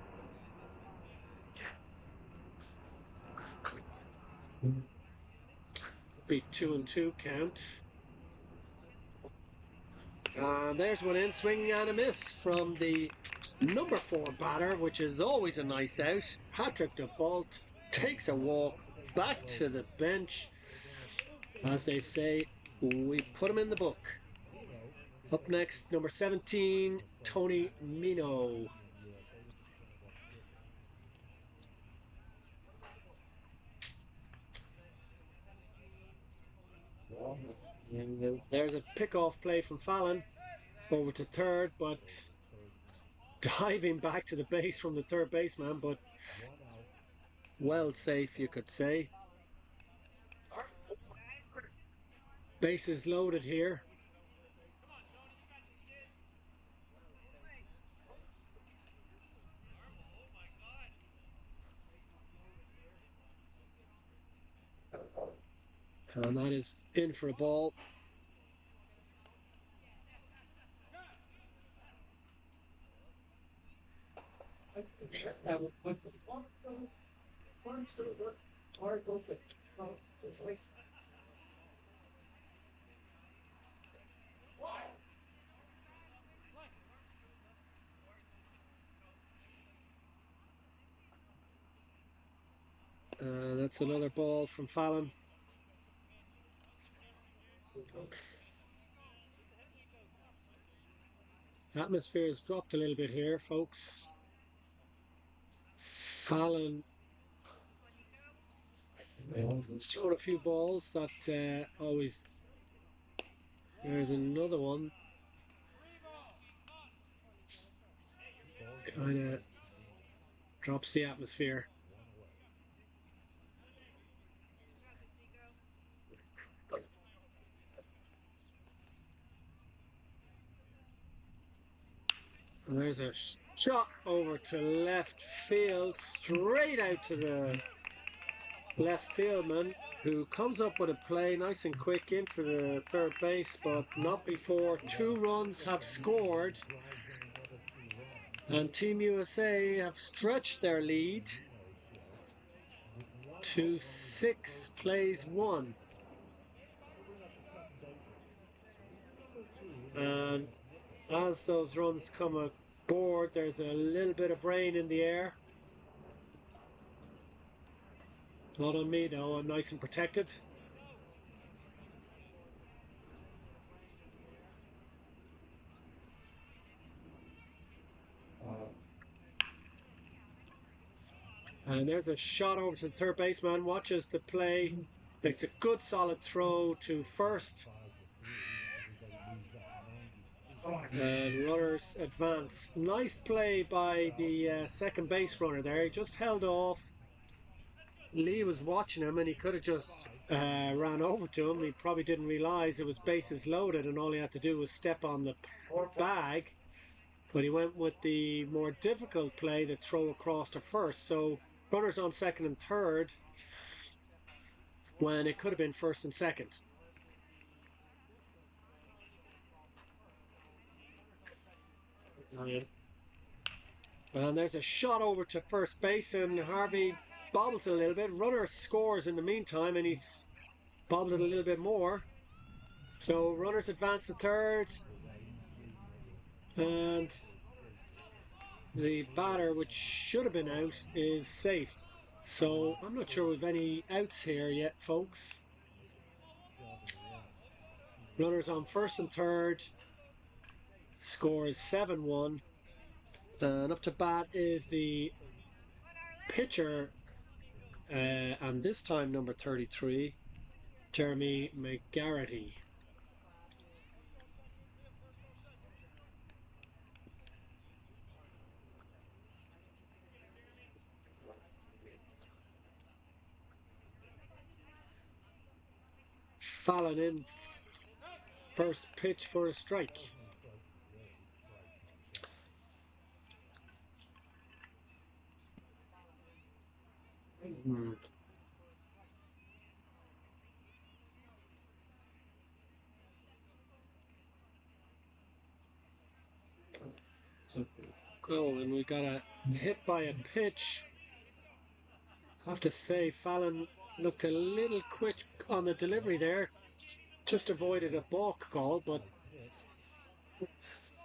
Be 2-2 count. And there's one in, swing and a miss from the number 4 batter, which is always a nice out. Patrick DeBolt takes a walk back to the bench. As they say, we put him in the book. Up next, number 17, Tony Mino. And there's a pick-off play from Fallon over to third, but diving back to the base from the third baseman, but well safe, you could say. Bases loaded here. And that is in for a ball. That's another ball from Fallon. Atmosphere has dropped a little bit here, folks. Fallon thrown a few balls that always. There's another one. Kind of drops the atmosphere. And there's a shot over to left field, straight out to the left fieldman, who comes up with a play nice and quick into the third base, but not before 2 runs have scored. And Team USA have stretched their lead to 6 plays 1. And as those runs come aboard, there's a little bit of rain in the air. Not on me though, I'm nice and protected. And there's a shot over to the third baseman, watches the play, makes a good solid throw to first. And runners advance. Nice play by the second base runner there. He just held off. Lee was watching him and he could have just ran over to him. He probably didn't realize it was bases loaded and all he had to do was step on the bag. But he went with the more difficult play, the throw across to first. So runners on second and third when it could have been first and second. And there's a shot over to first base and Harvey bobbles a little bit. Runner scores in the meantime and he's bobbled it a little bit more. So runners advance to third. And the batter, which should have been out, is safe. So I'm not sure we've any outs here yet, folks. Runners on first and third. Score is 7-1. And up to bat is the pitcher, and this time number 33, Jeremy McGarity. Fallon in first pitch for a strike. So, and we got a hit by a pitch. I have to say, Fallon looked a little quick on the delivery there. Just avoided a balk call, but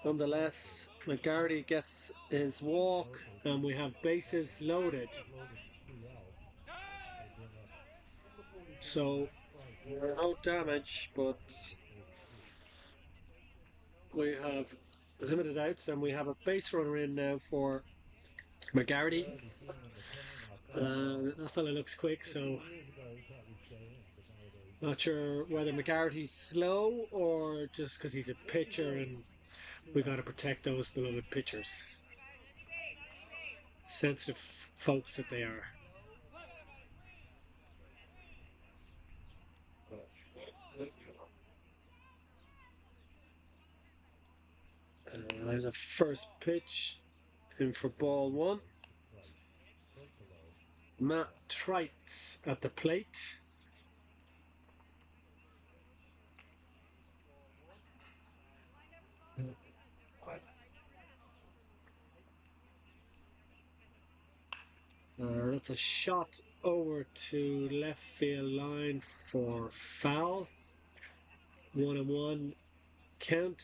nonetheless, McGarity gets his walk, and we have bases loaded. So, no damage, but we have limited outs, and we have a base runner in now for McGarity. That fella looks quick, so not sure whether McGarity's slow or just because he's a pitcher and we got to protect those beloved pitchers. Sensitive folks that they are. There's a first pitch in for ball 1. Matt Trites at the plate. That's a shot over to left field line for foul. 1-1 count.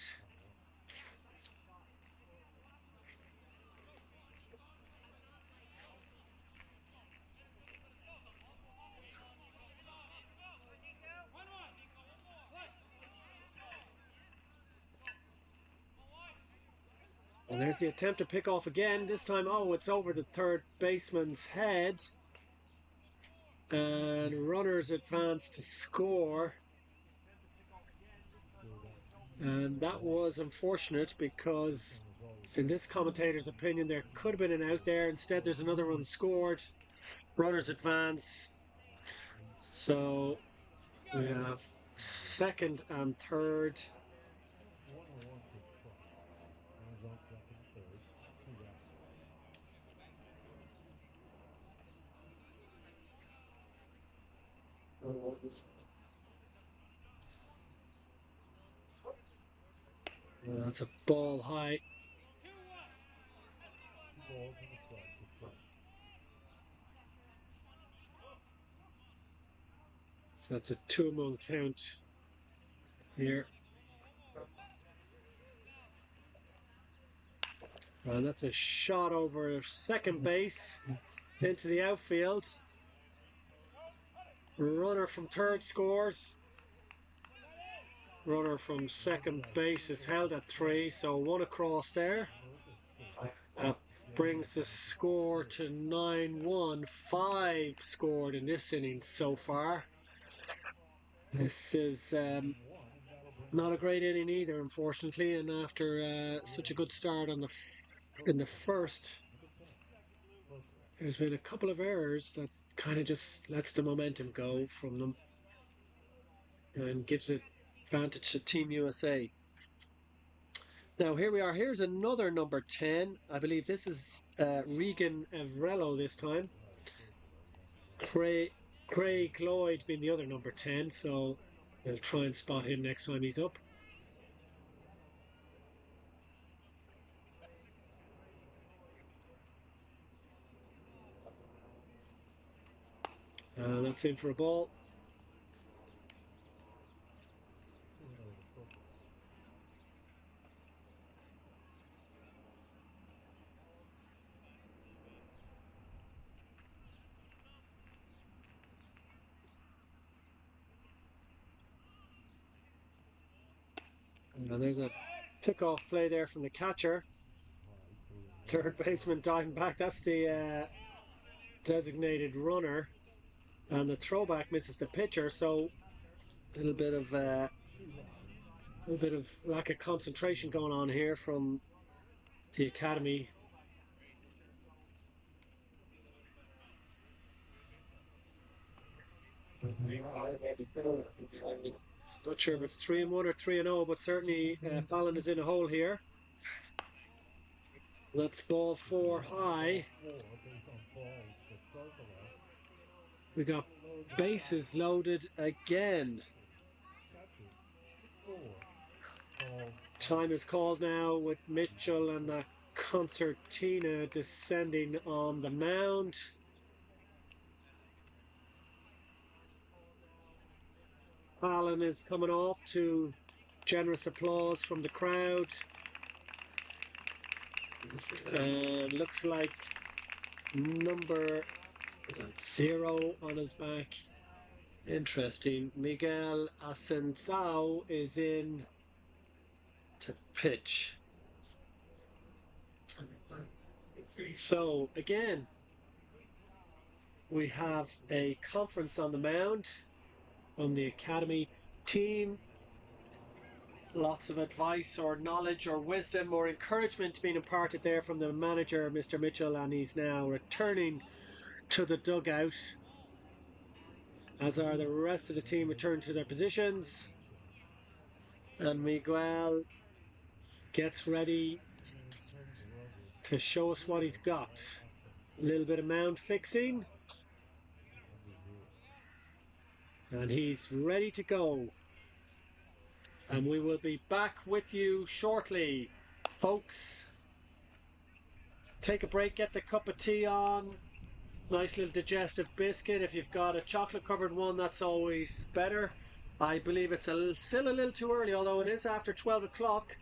And there's the attempt to pick off again. This time, oh, it's over the third baseman's head. And runners advance to score. And that was unfortunate because, in this commentator's opinion, there could have been an out there. Instead, there's another run scored. Runners advance. So we have second and third. That's a ball high. So that's a 2-1 count here. And that's a shot over second base into the outfield. Runner from third scores. Runner from second base is held at 3, so 1 across there. That brings the score to 9-1. 5 scored in this inning so far. This is not a great inning either, unfortunately, and after such a good start on in the first, there's been a couple of errors that kind of just lets the momentum go from them and gives it advantage to Team USA. Now here we are. Here's another number 10. I believe this is Regan Avrello this time. Craig Lloyd being the other number 10, so we'll try and spot him next time he's up. That's in for a ball. And there's a pick-off play there from the catcher. Third baseman diving back. That's the designated runner. And the throwback misses the pitcher, so a little bit of lack of concentration going on here from the academy. Not sure if it's 3-1 or 3-0, but certainly Fallon is in a hole here. That's ball 4 high. We got bases loaded again. Time is called now with Mitchell and the concertina descending on the mound. Fallon is coming off to generous applause from the crowd. And looks like number 0 on his back. Interesting. Miguel Asensao is in to pitch. So again, we have a conference on the mound from the academy team. Lots of advice or knowledge or wisdom or encouragement being imparted there from the manager, Mr. Mitchell, and he's now returning to the dugout, as are the rest of the team return to their positions. And Miguel gets ready to show us what he's got. A little bit of mound fixing. And he's ready to go. And we will be back with you shortly, folks. Take a break, get the cup of tea on. Nice little digestive biscuit. If you've got a chocolate covered one, that's always better. I believe it's still a little too early, although it is after 12 o'clock.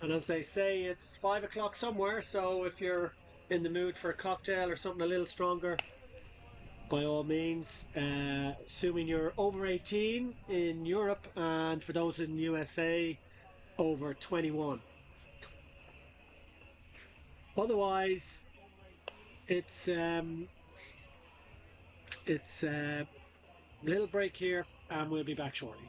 And as they say, it's 5 o'clock somewhere. So if you're in the mood for a cocktail or something a little stronger, by all means, assuming you're over 18 in Europe, and for those in USA, over 21. Otherwise, it's a little break here, and we'll be back shortly.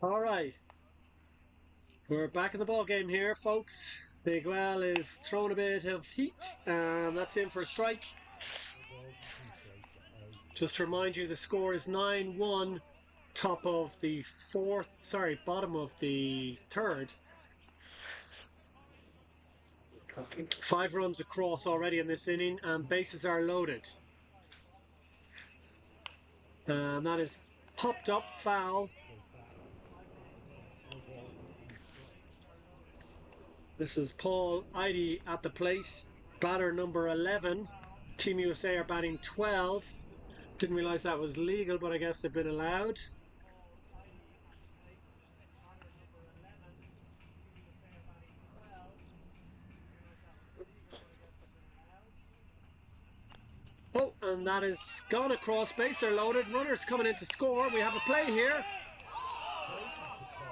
All right, we're back in the ball game here, folks. Big Well is throwing a bit of heat, and that's in for a strike. Just to remind you, the score is 9-1, top of the bottom of the third. 5 runs across already in this inning, and bases are loaded. And that is popped up, foul. This is Paul Eide at the plate, batter number 11. Team USA are batting 12. Didn't realise that was legal, but I guess they've been allowed. Oh, and that is gone across. Base are loaded. Runners coming in to score. We have a play here.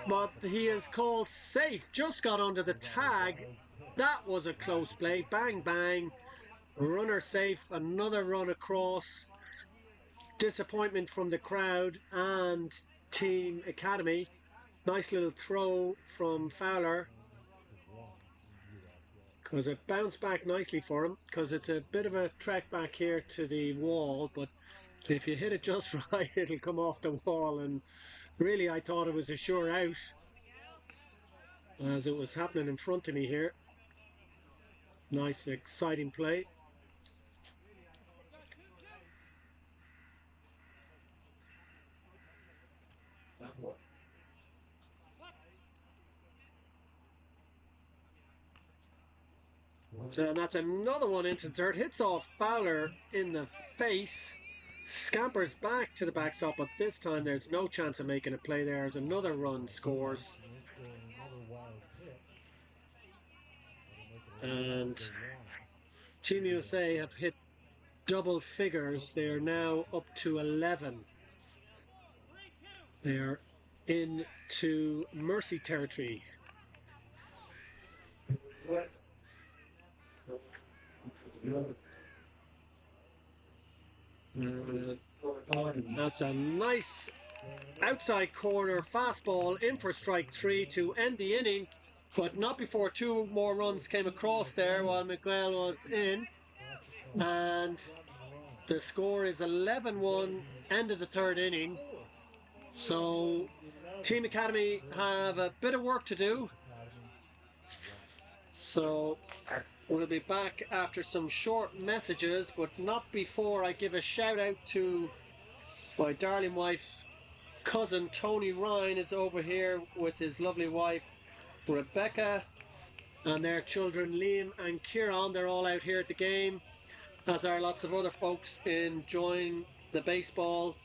But he is called safe. Just got under the tag. That was a close play. Bang, bang. Runner safe. Another run across. Disappointment from the crowd and Team Academy. Nice little throw from Fowler, because it bounced back nicely for him, because it's a bit of a trek back here to the wall, but if you hit it just right, it'll come off the wall. And really, I thought it was a sure out as it was happening in front of me here. Nice, exciting play. And that's another one into third. Hits off Fowler in the face. Scampers back to the backstop, but this time there's no chance of making a play there as another run scores. And Team USA have hit double figures. They are now up to 11. They are into mercy territory. That's a nice outside corner fastball in for strike 3 to end the inning, but not before 2 more runs came across there while Miguel was in. And the score is 11-1, end of the 3rd inning. So Team Academy have a bit of work to do. So we'll be back after some short messages, but not before I give a shout out to my darling wife's cousin Tony Ryan is over here with his lovely wife Rebecca and their children Liam and Kieran. They're all out here at the game, as are lots of other folks enjoying the baseball.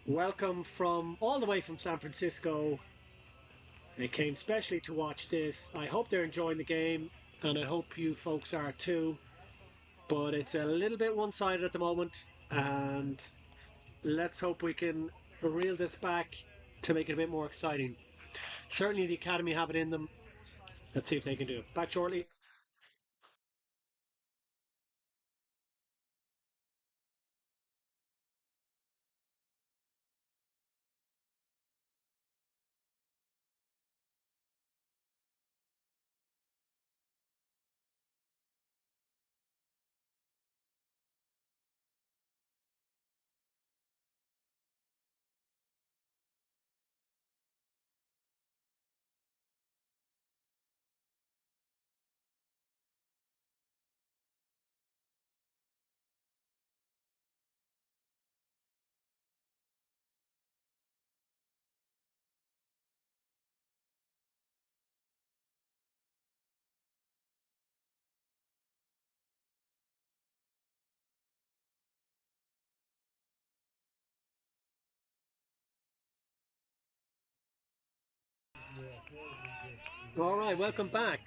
Welcome from all the way from San Francisco. They came specially to watch this. I hope they're enjoying the game, and I hope you folks are too. But it's a little bit one-sided at the moment, and let's hope we can reel this back to make it a bit more exciting. Certainly the Academy have it in them. Let's see if they can do it. Back shortly. All right, welcome back.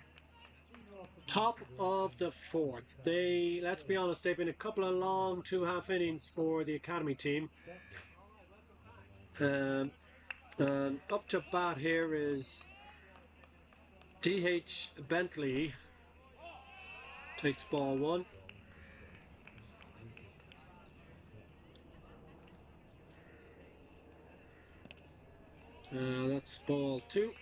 Top of the 4th. Let's be honest, they've been a couple of long 2.5 innings for the Academy team. And up to bat here is D.H. Bentley. Takes ball 1. That's ball 2.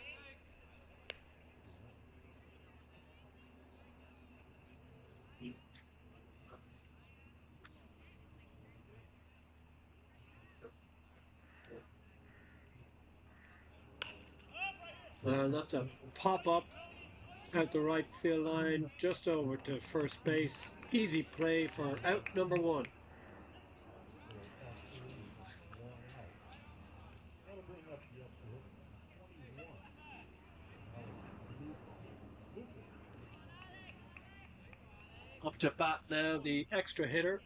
And that's a pop-up out the right field line, just over to first base. Easy play for out number 1. Up to bat now, the extra hitter,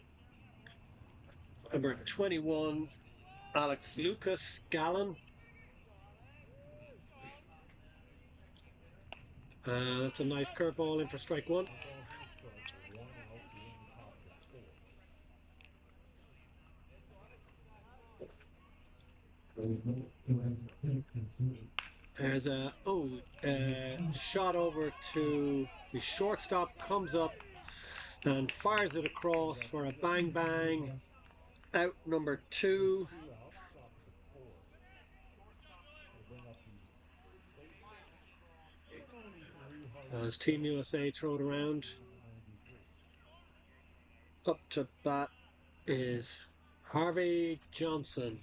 number 21, Alex Lucas Gallen. That's a nice curveball in for strike 1. There's a shot over to the shortstop, comes up and fires it across for a bang bang. Out number 2. As Team USA throw it around. Up to bat is Harvey Johnson.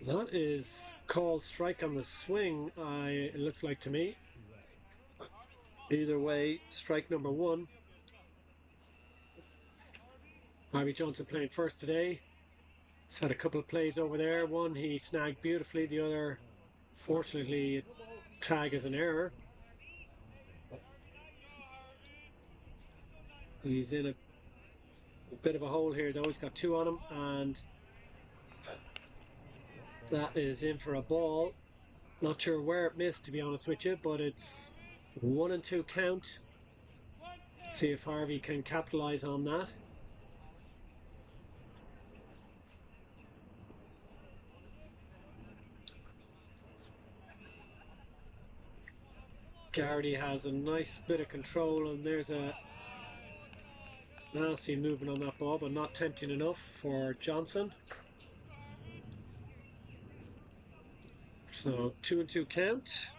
That is called strike on the swing, it looks like to me. Either way, strike number 1. Harvey Johnson playing first today. He's had a couple of plays over there. One he snagged beautifully, the other, fortunately, tag as an error. He's in a bit of a hole here though. He's got 2 on him, and That is in for a ball. Not sure where it missed, to be honest with you, but it's 1-2 count. See if Harvey can capitalise on that. Garrity has a nice bit of control, and there's a nasty movement on that ball, but not tempting enough for Johnson. So 2-2 count.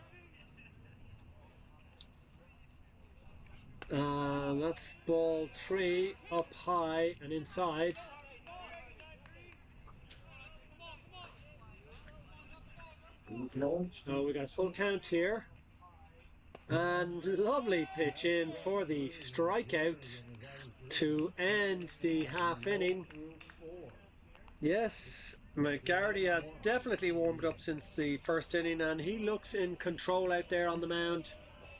That's ball 3 up high and inside. So we got a full count here. And lovely pitch in for the strikeout to end the half inning. Yes, McGarity has definitely warmed up since the first inning, and he looks in control out there on the mound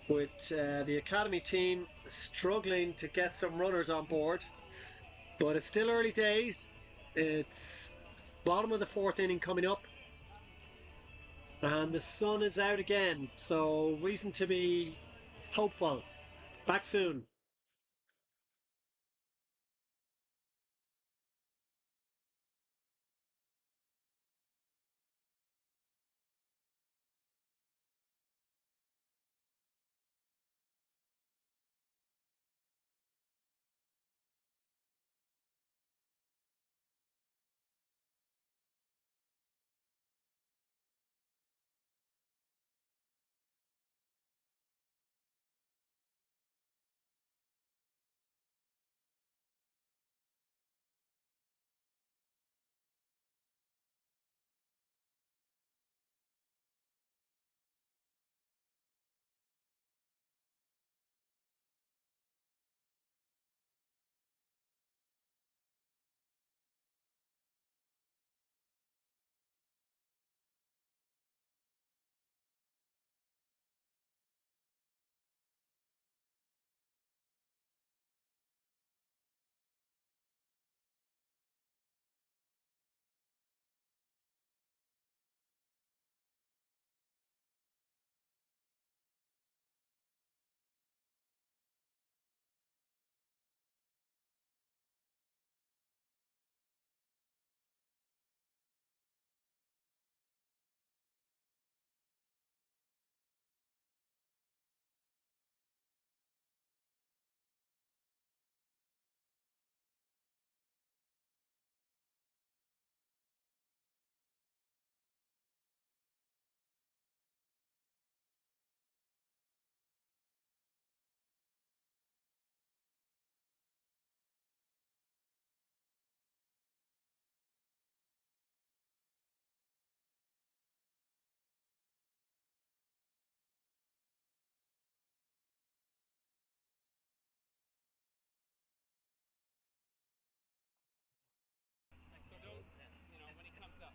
with the academy team struggling to get some runners on board. But it's still early days. It's bottom of the fourth inning coming up, and the sun is out again, so reason to be hopeful. Back soon.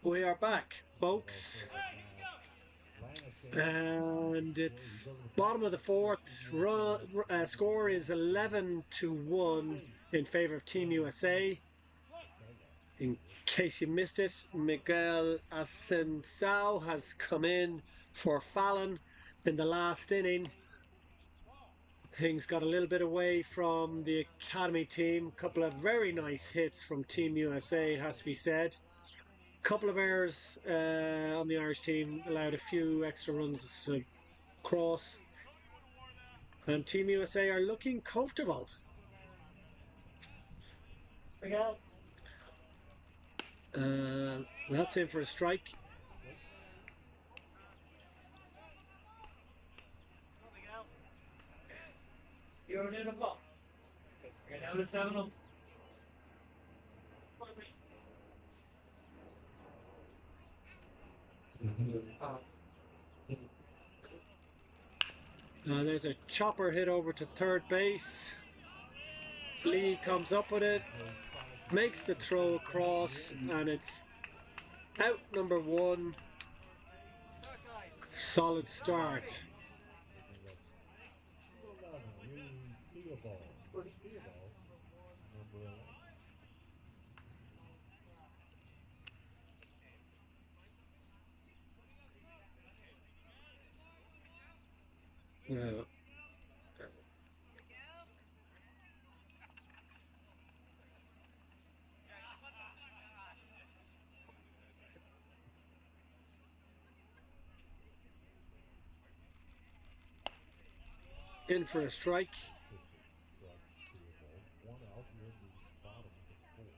We are back, folks. And it's bottom of the fourth. Score is 11-1 in favor of Team USA. In case you missed it, Miguel Asensao has come in for Fallon in the last inning. Things got a little bit away from the academy team. A couple of very nice hits from Team USA, it has to be said. Couple of errors on the Irish team allowed a few extra runs across, and Team USA are looking comfortable. That's in for a strike. You're in the ball. Get down to 7 There's a chopper hit over to third base. Lee comes up with it, makes the throw across, and it's out number 1. Solid start. Yeah. In for a strike. One out here in the bottom of the fourth.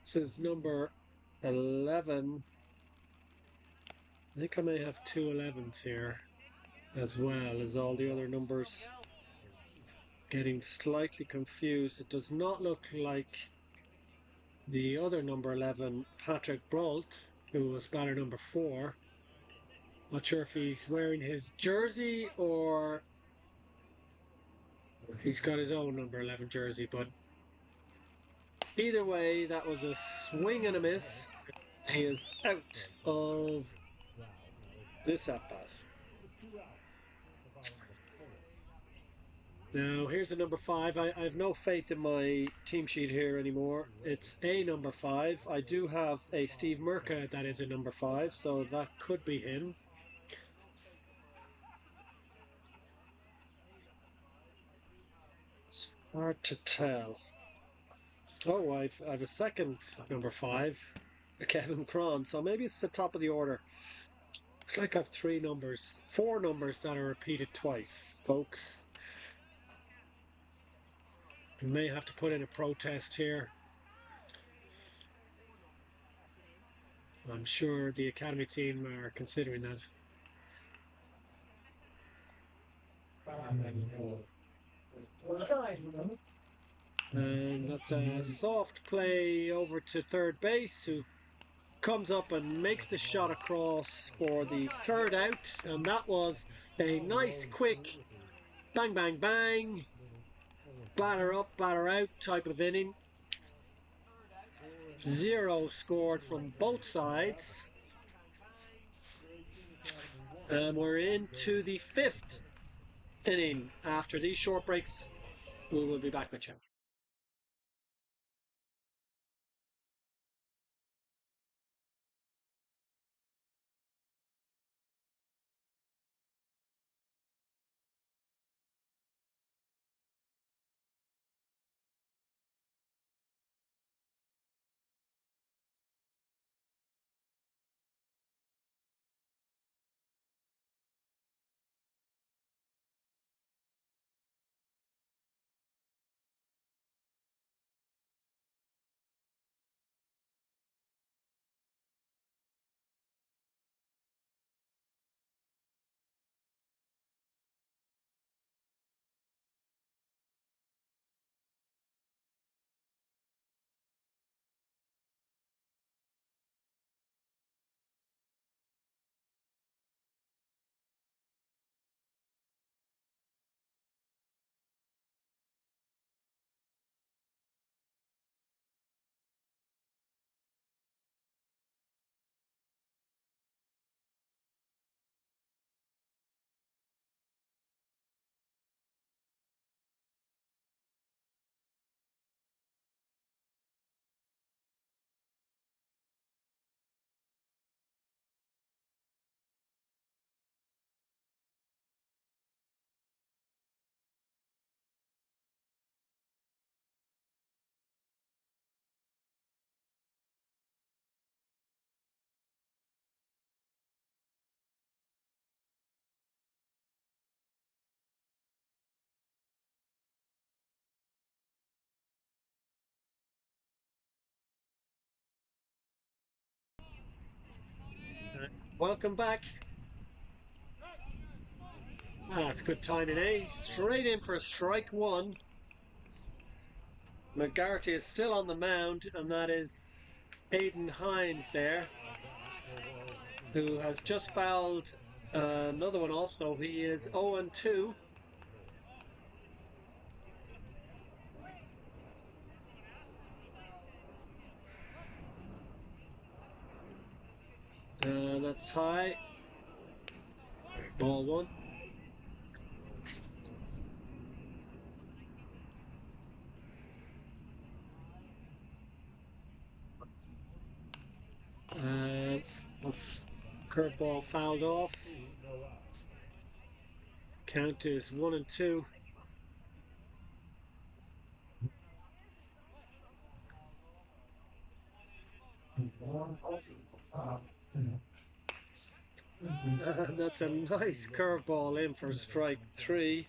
This is number 11. I think I may have two 11s here, as well as all the other numbers. Getting slightly confused. It does not look like the other number 11, Patrick Brault, who was batter number 4. Not sure if he's wearing his jersey or he's got his own number 11 jersey, but either way, that was a swing and a miss. He is out of this at bat. Now, here's a number 5. I have no faith in my team sheet here anymore. It's a number 5. I do have a Steve Merca that is a number 5, so that could be him. It's hard to tell. Oh, I've a second number 5, Kevin Cron, so maybe it's the top of the order. Looks like I have 4 numbers that are repeated twice, folks. We may have to put in a protest here. I'm sure the academy team are considering that. And that's a soft play over to third base, who comes up and makes the shot across for the third out. And that was a nice, quick bang, bang, bang, batter up, batter out type of inning. 0 scored from both sides. And we're into the 5th inning. After these short breaks, we will be back with you. Welcome back. That's good timing, eh? Straight in for strike 1. McGarty is still on the mound, and that is Aiden Hines there, who has just fouled another one off, so he is 0-2. And that's high. Ball 1. That's curveball fouled off. No out. Count is 1-2. That's a nice curveball in for strike 3.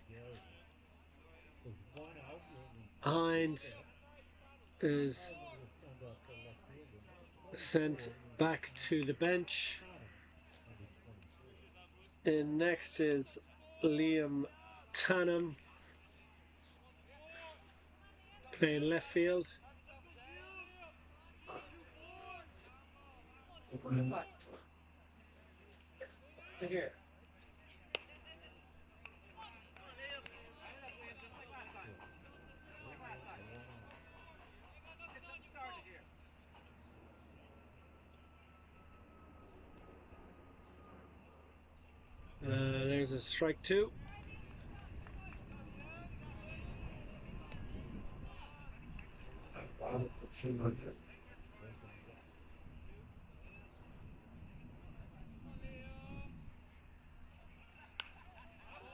There's one out. Hines is Send up the left fielder. sent back to the bench. Number 23. And next is Liam Tannum playing left field. Here. There's a strike 2.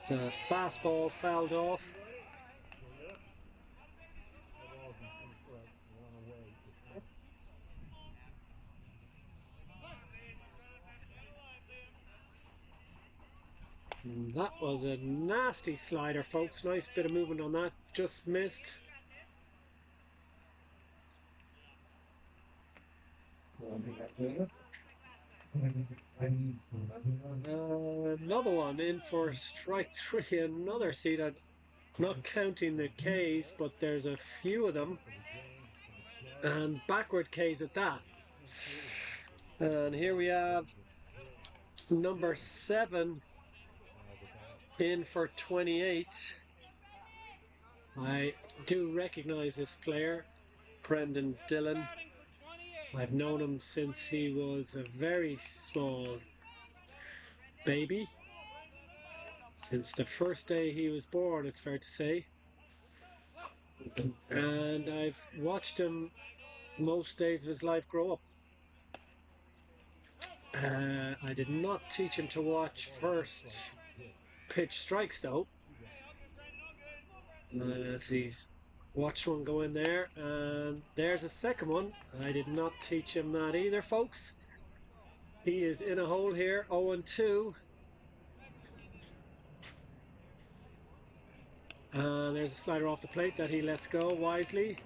It's a fastball fouled off. That was a nasty slider, folks. Nice bit of movement on that. Just missed. Another one in for strike 3. Another seed. I'm not counting the Ks, but there's a few of them. And backward Ks at that. And here we have number 7 in for 28. I do recognize this player, Brendan Dillon. I've known him since he was a very small baby. Since the first day he was born, it's fair to say. And I've watched him most days of his life grow up. I did not teach him to watch first pitch strikes though. He's watched one go in there, and there's a second one. I did not teach him that either, folks. He is in a hole here, 0-2. There's a slider off the plate that he lets go wisely.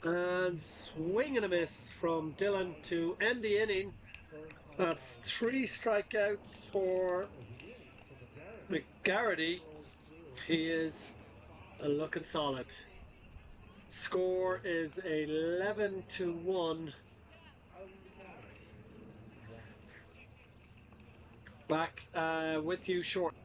And swing and a miss from Dillon to end the inning. That's 3 strikeouts for McGarity. He is looking solid. Score is 11-1. Back with you shortly.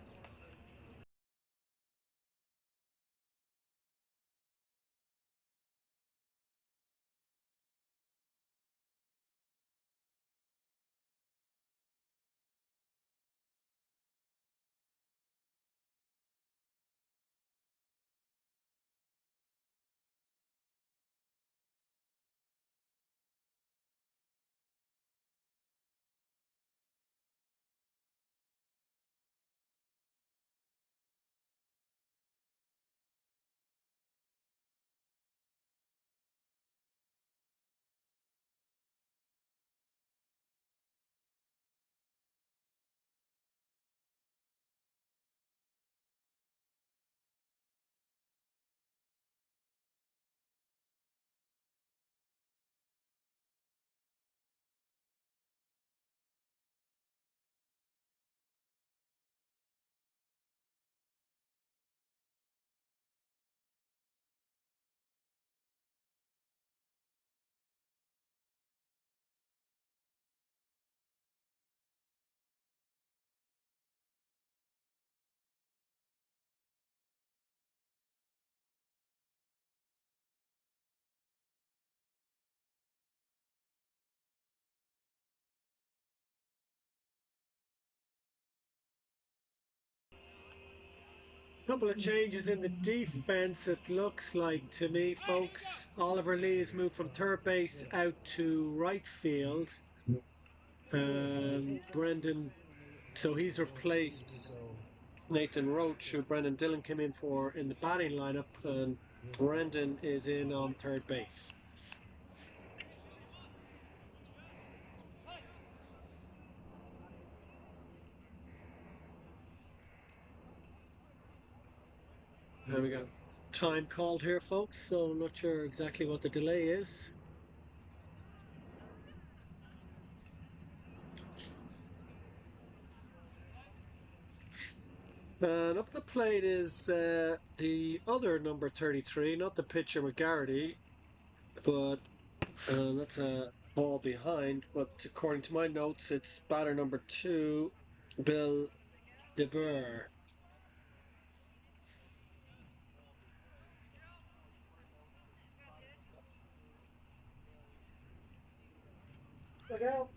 Couple of changes in the defense, it looks like to me, folks. Oliver Lee has moved from third base out to right field. And Brendan, so he's replaced Nathan Roach, who Brendan Dillon came in for in the batting lineup, and Brendan is in on third base. There we go. Time called here, folks, so I'm not sure exactly what the delay is. And up the plate is the other number 33, not the pitcher McGarity, but that's a ball behind. But according to my notes, it's batter number 2, Bill DeBurr. Look out.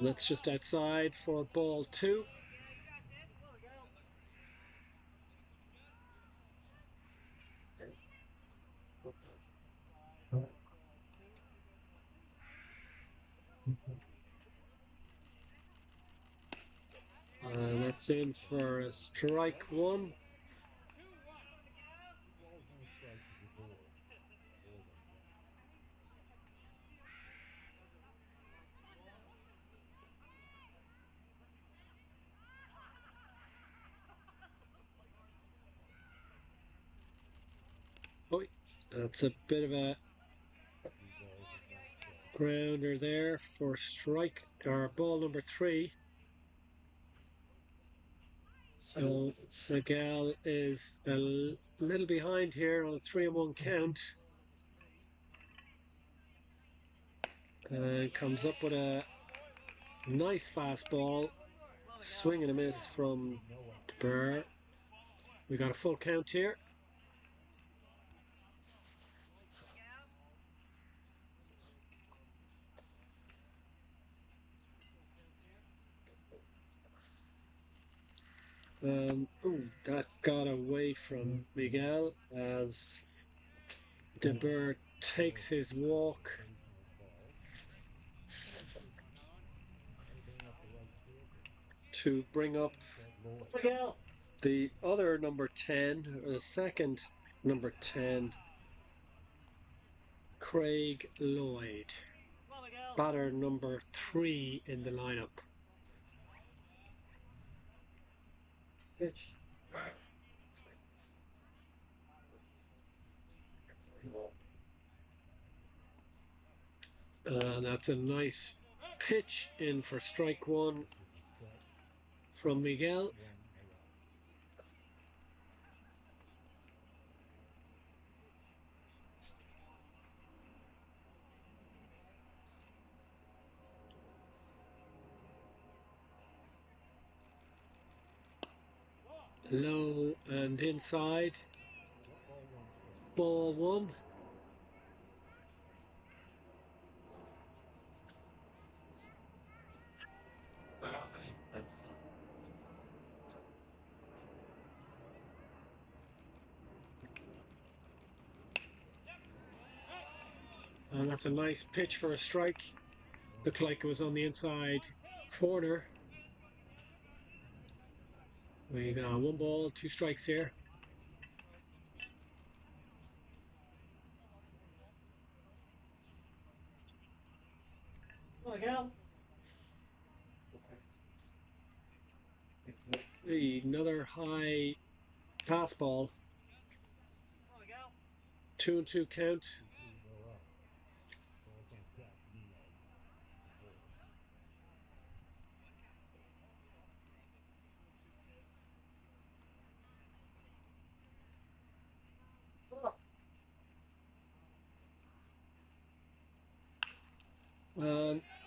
That's just outside for ball 2. That's in for a strike 1. Oh, that's a bit of a grounder there for strike or ball number 3. So Miguel is a little behind here on a 3-1 count. And comes up with a nice fastball. Swing and a miss from Burr. We got a full count here. Ooh, that got away from Miguel as De Boer takes his walk. To bring up Miguel, the other number 10, or the second number 10, Craig Lloyd, batter number 3 in the lineup. Pitch. That's a nice pitch in for strike 1 from Miguel. Low and inside. Ball 1. And that's a nice pitch for a strike. Looked like it was on the inside corner. We got 1 ball, 2 strikes here. Another high fastball. 2-2 count.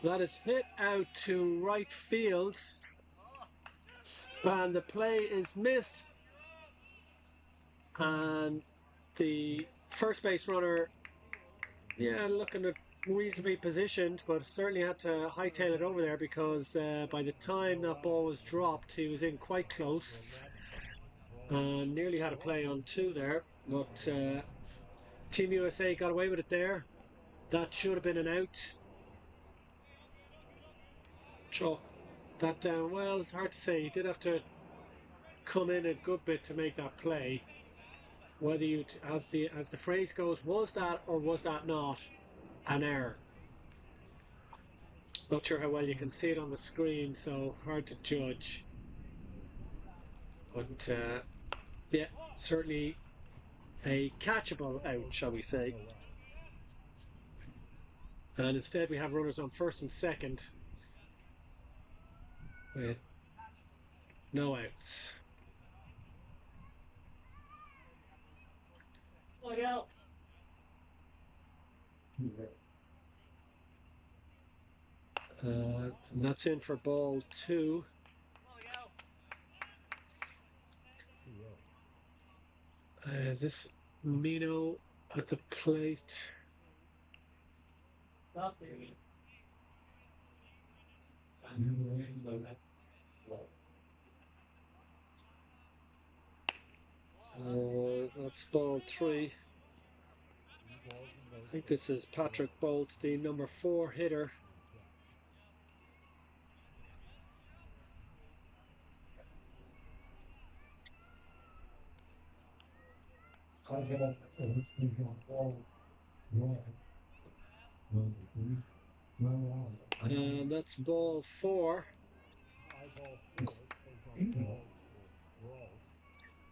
That is hit out to right field. And the play is missed. And the first base runner, yeah, looking at reasonably positioned, but certainly had to hightail it over there because by the time that ball was dropped, he was in quite close and nearly had a play on two there. But Team USA got away with it there. That should have been an out. Chalk that down well. It's hard to say. He did have to come in a good bit to make that play. Whether you, as the phrase goes, was that or was that not an error? Not sure how well you can see it on the screen, so hard to judge. But yeah, certainly a catchable out, shall we say. And instead we have runners on first and second with no outs. That's in for ball two. Is this Mino at the plate? That's ball three. I think this is Patrick Bolt, the number 4 hitter. And that's ball 4.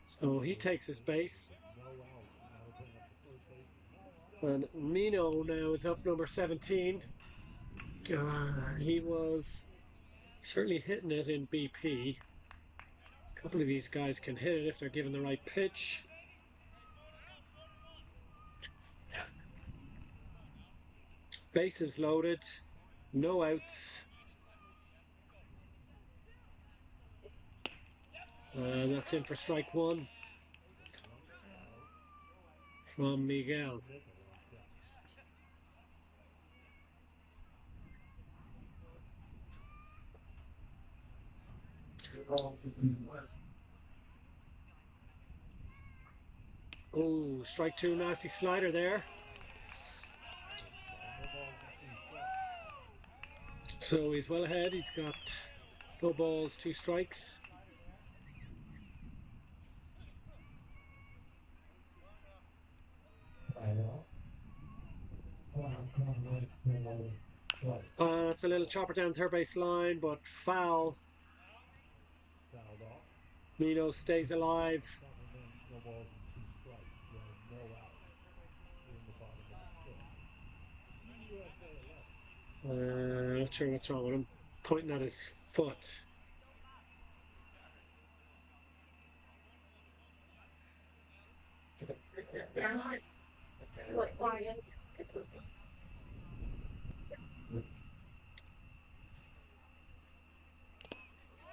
So he takes his base. And Mino now is up number 17. He was certainly hitting it in BP. A couple of these guys can hit it if they're given the right pitch. Bases loaded, no outs. That's in for strike one from Miguel. Oh, strike two, nasty slider there. So he's well ahead. He's got no balls, 2 strikes. It's a little chopper down third base line, but foul. Mino stays alive. Not sure what's wrong with him. Pointing at his foot.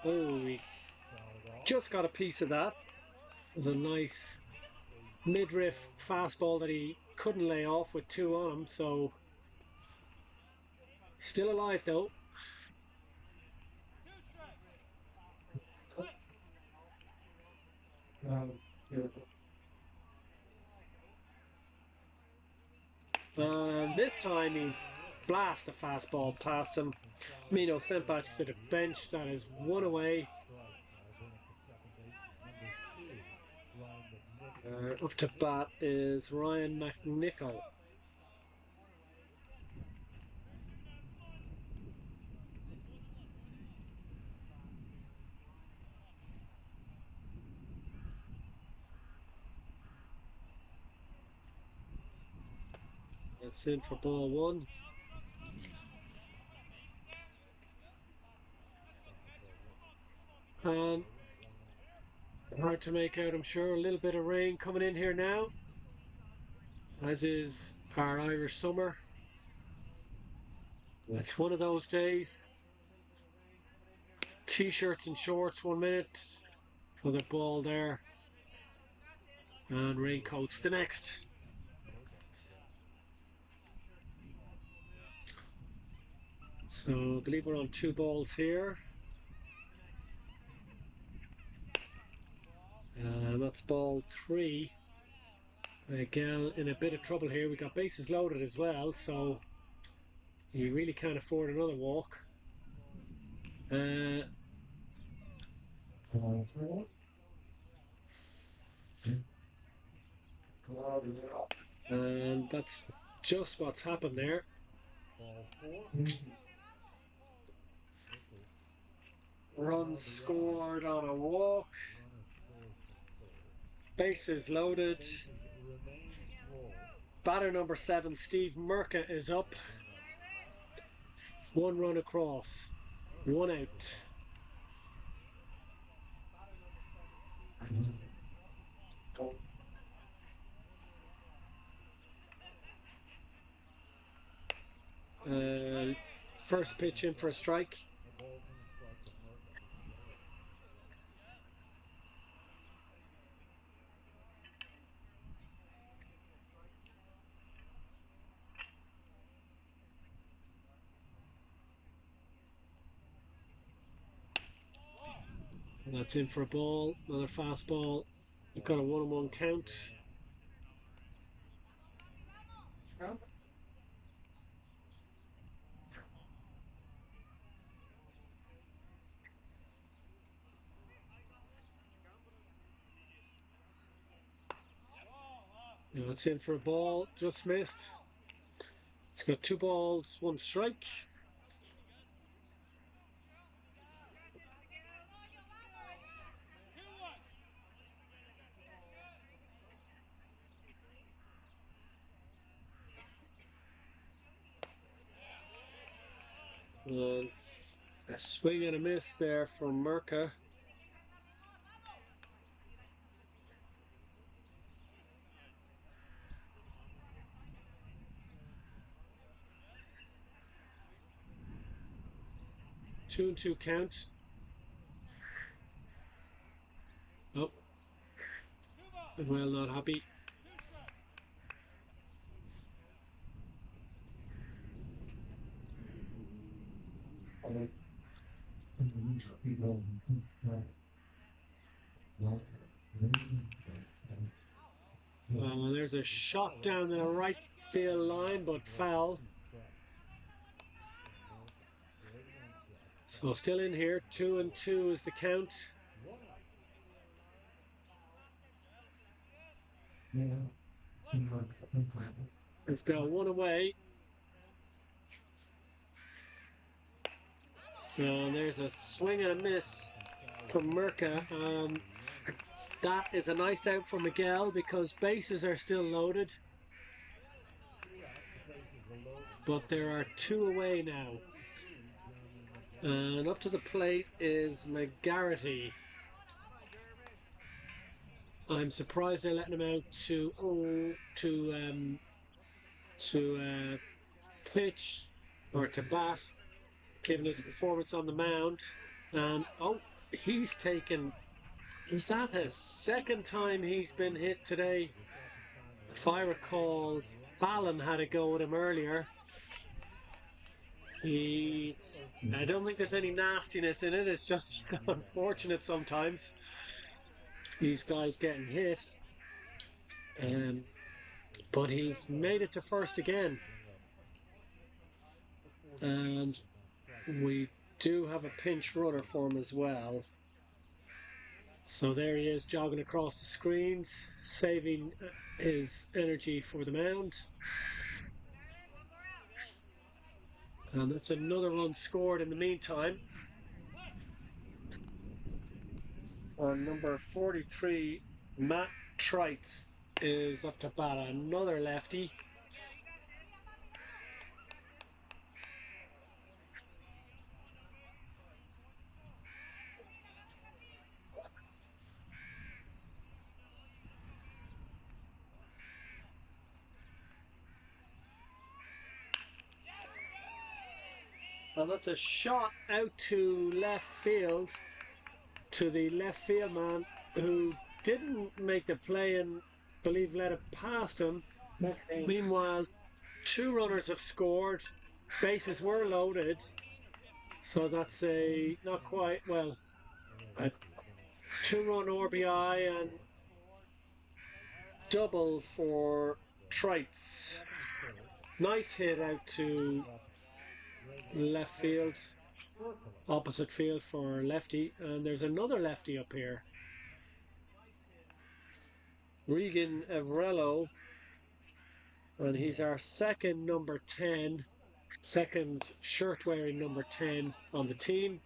Oh, he just got a piece of that. It was a nice midriff fastball that he couldn't lay off with 2 on him, so still alive though. And this time he blasts a fastball past him. Mino sent back to the bench. That is 1 away. Up to bat is Ryan McNichol. That's in for ball 1. And hard to make out, I'm sure. A little bit of rain coming in here now, as is our Irish summer. It's one of those days. T-shirts and shorts 1 minute, another ball there, and raincoats the next. So I believe we're on 2 balls here. That's ball 3. Miguel in a bit of trouble here. We got bases loaded as well, so you really can't afford another walk. And that's just what's happened there. Ball 4. Runs scored on a walk. Runner scores for third. Bases loaded. Bases remain full. Batter number 7, Steve Merca, is up. 1 run across. 1 out. First pitch in for a strike. And that's in for a ball. Another fastball. We've got a 1-1 count. Now it's in for a ball. Just missed. He's got 2 balls, 1 strike. And a swing and a miss there from Merca. Two and two count. Oh, well, not happy. There's a shot down the right field line, but foul. So still in here. 2 and 2 is the count. We've got 1 away. And there's a swing and a miss from Merca. That is a nice out for Miguel because bases are still loaded. But there are 2 away now. And up to the plate is McGarity. I'm surprised they're letting him out to pitch or to bat, given his performance on the mound. And he's taken. Is that his 2nd time he's been hit today? If I recall, Fallon had a go at him earlier. I don't think there's any nastiness in it. It's just unfortunate sometimes. These guys getting hit. But he's made it to first again. And we do have a pinch runner for him as well. So there he is, jogging across the screens, saving his energy for the mound. And that's another run scored in the meantime. On number 43, Matt Trites is up to bat, another lefty. And that's a shot out to left field, to the left field man who didn't make the play and believe let it past him. Meanwhile, 2 runners have scored, bases were loaded, So that's a not quite well a two-run RBI and double for Trites. Nice hit out to left field, opposite field for lefty, and there's another lefty up here. Regan Evrello, and he's our second number 10, second shirt wearing number 10 on the team.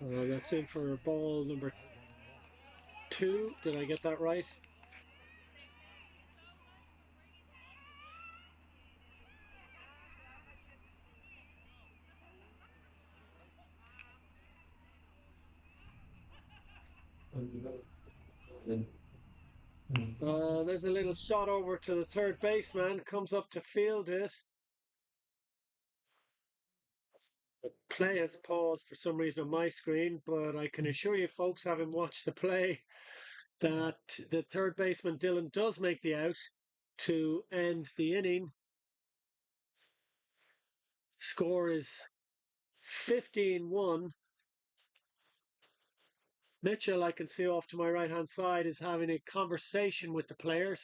That's in for ball number 2. Did I get that right? There's a little shot over to the third baseman, comes up to field it. The play has paused for some reason on my screen, but I can assure you, folks, having watched the play, that the third baseman Dylan does make the out to end the inning. Score is 15-1. Mitchell, I can see off to my right hand side, is having a conversation with the players.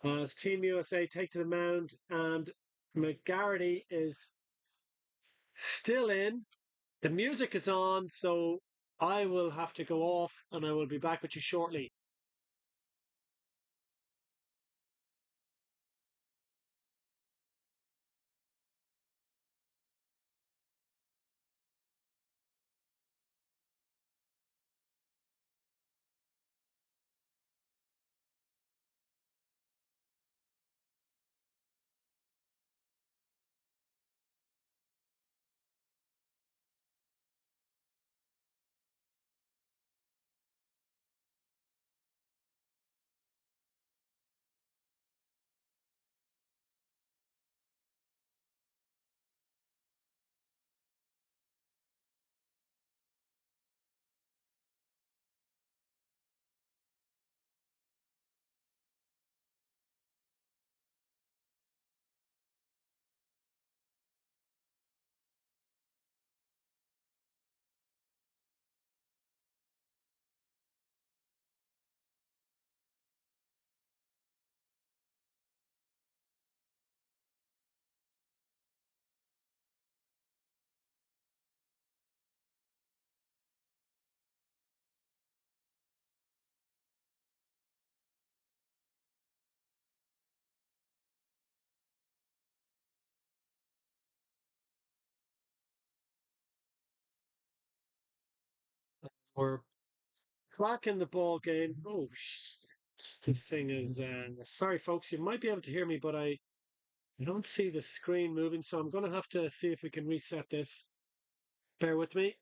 As Team USA take to the mound, and McGarity is still in. The music is on, so I will have to go off and I will be back with you shortly. We're back in the ball game. Oh, the thing is, sorry, folks, you might be able to hear me, but I don't see the screen moving, so I'm going to have to see if we can reset this. Bear with me.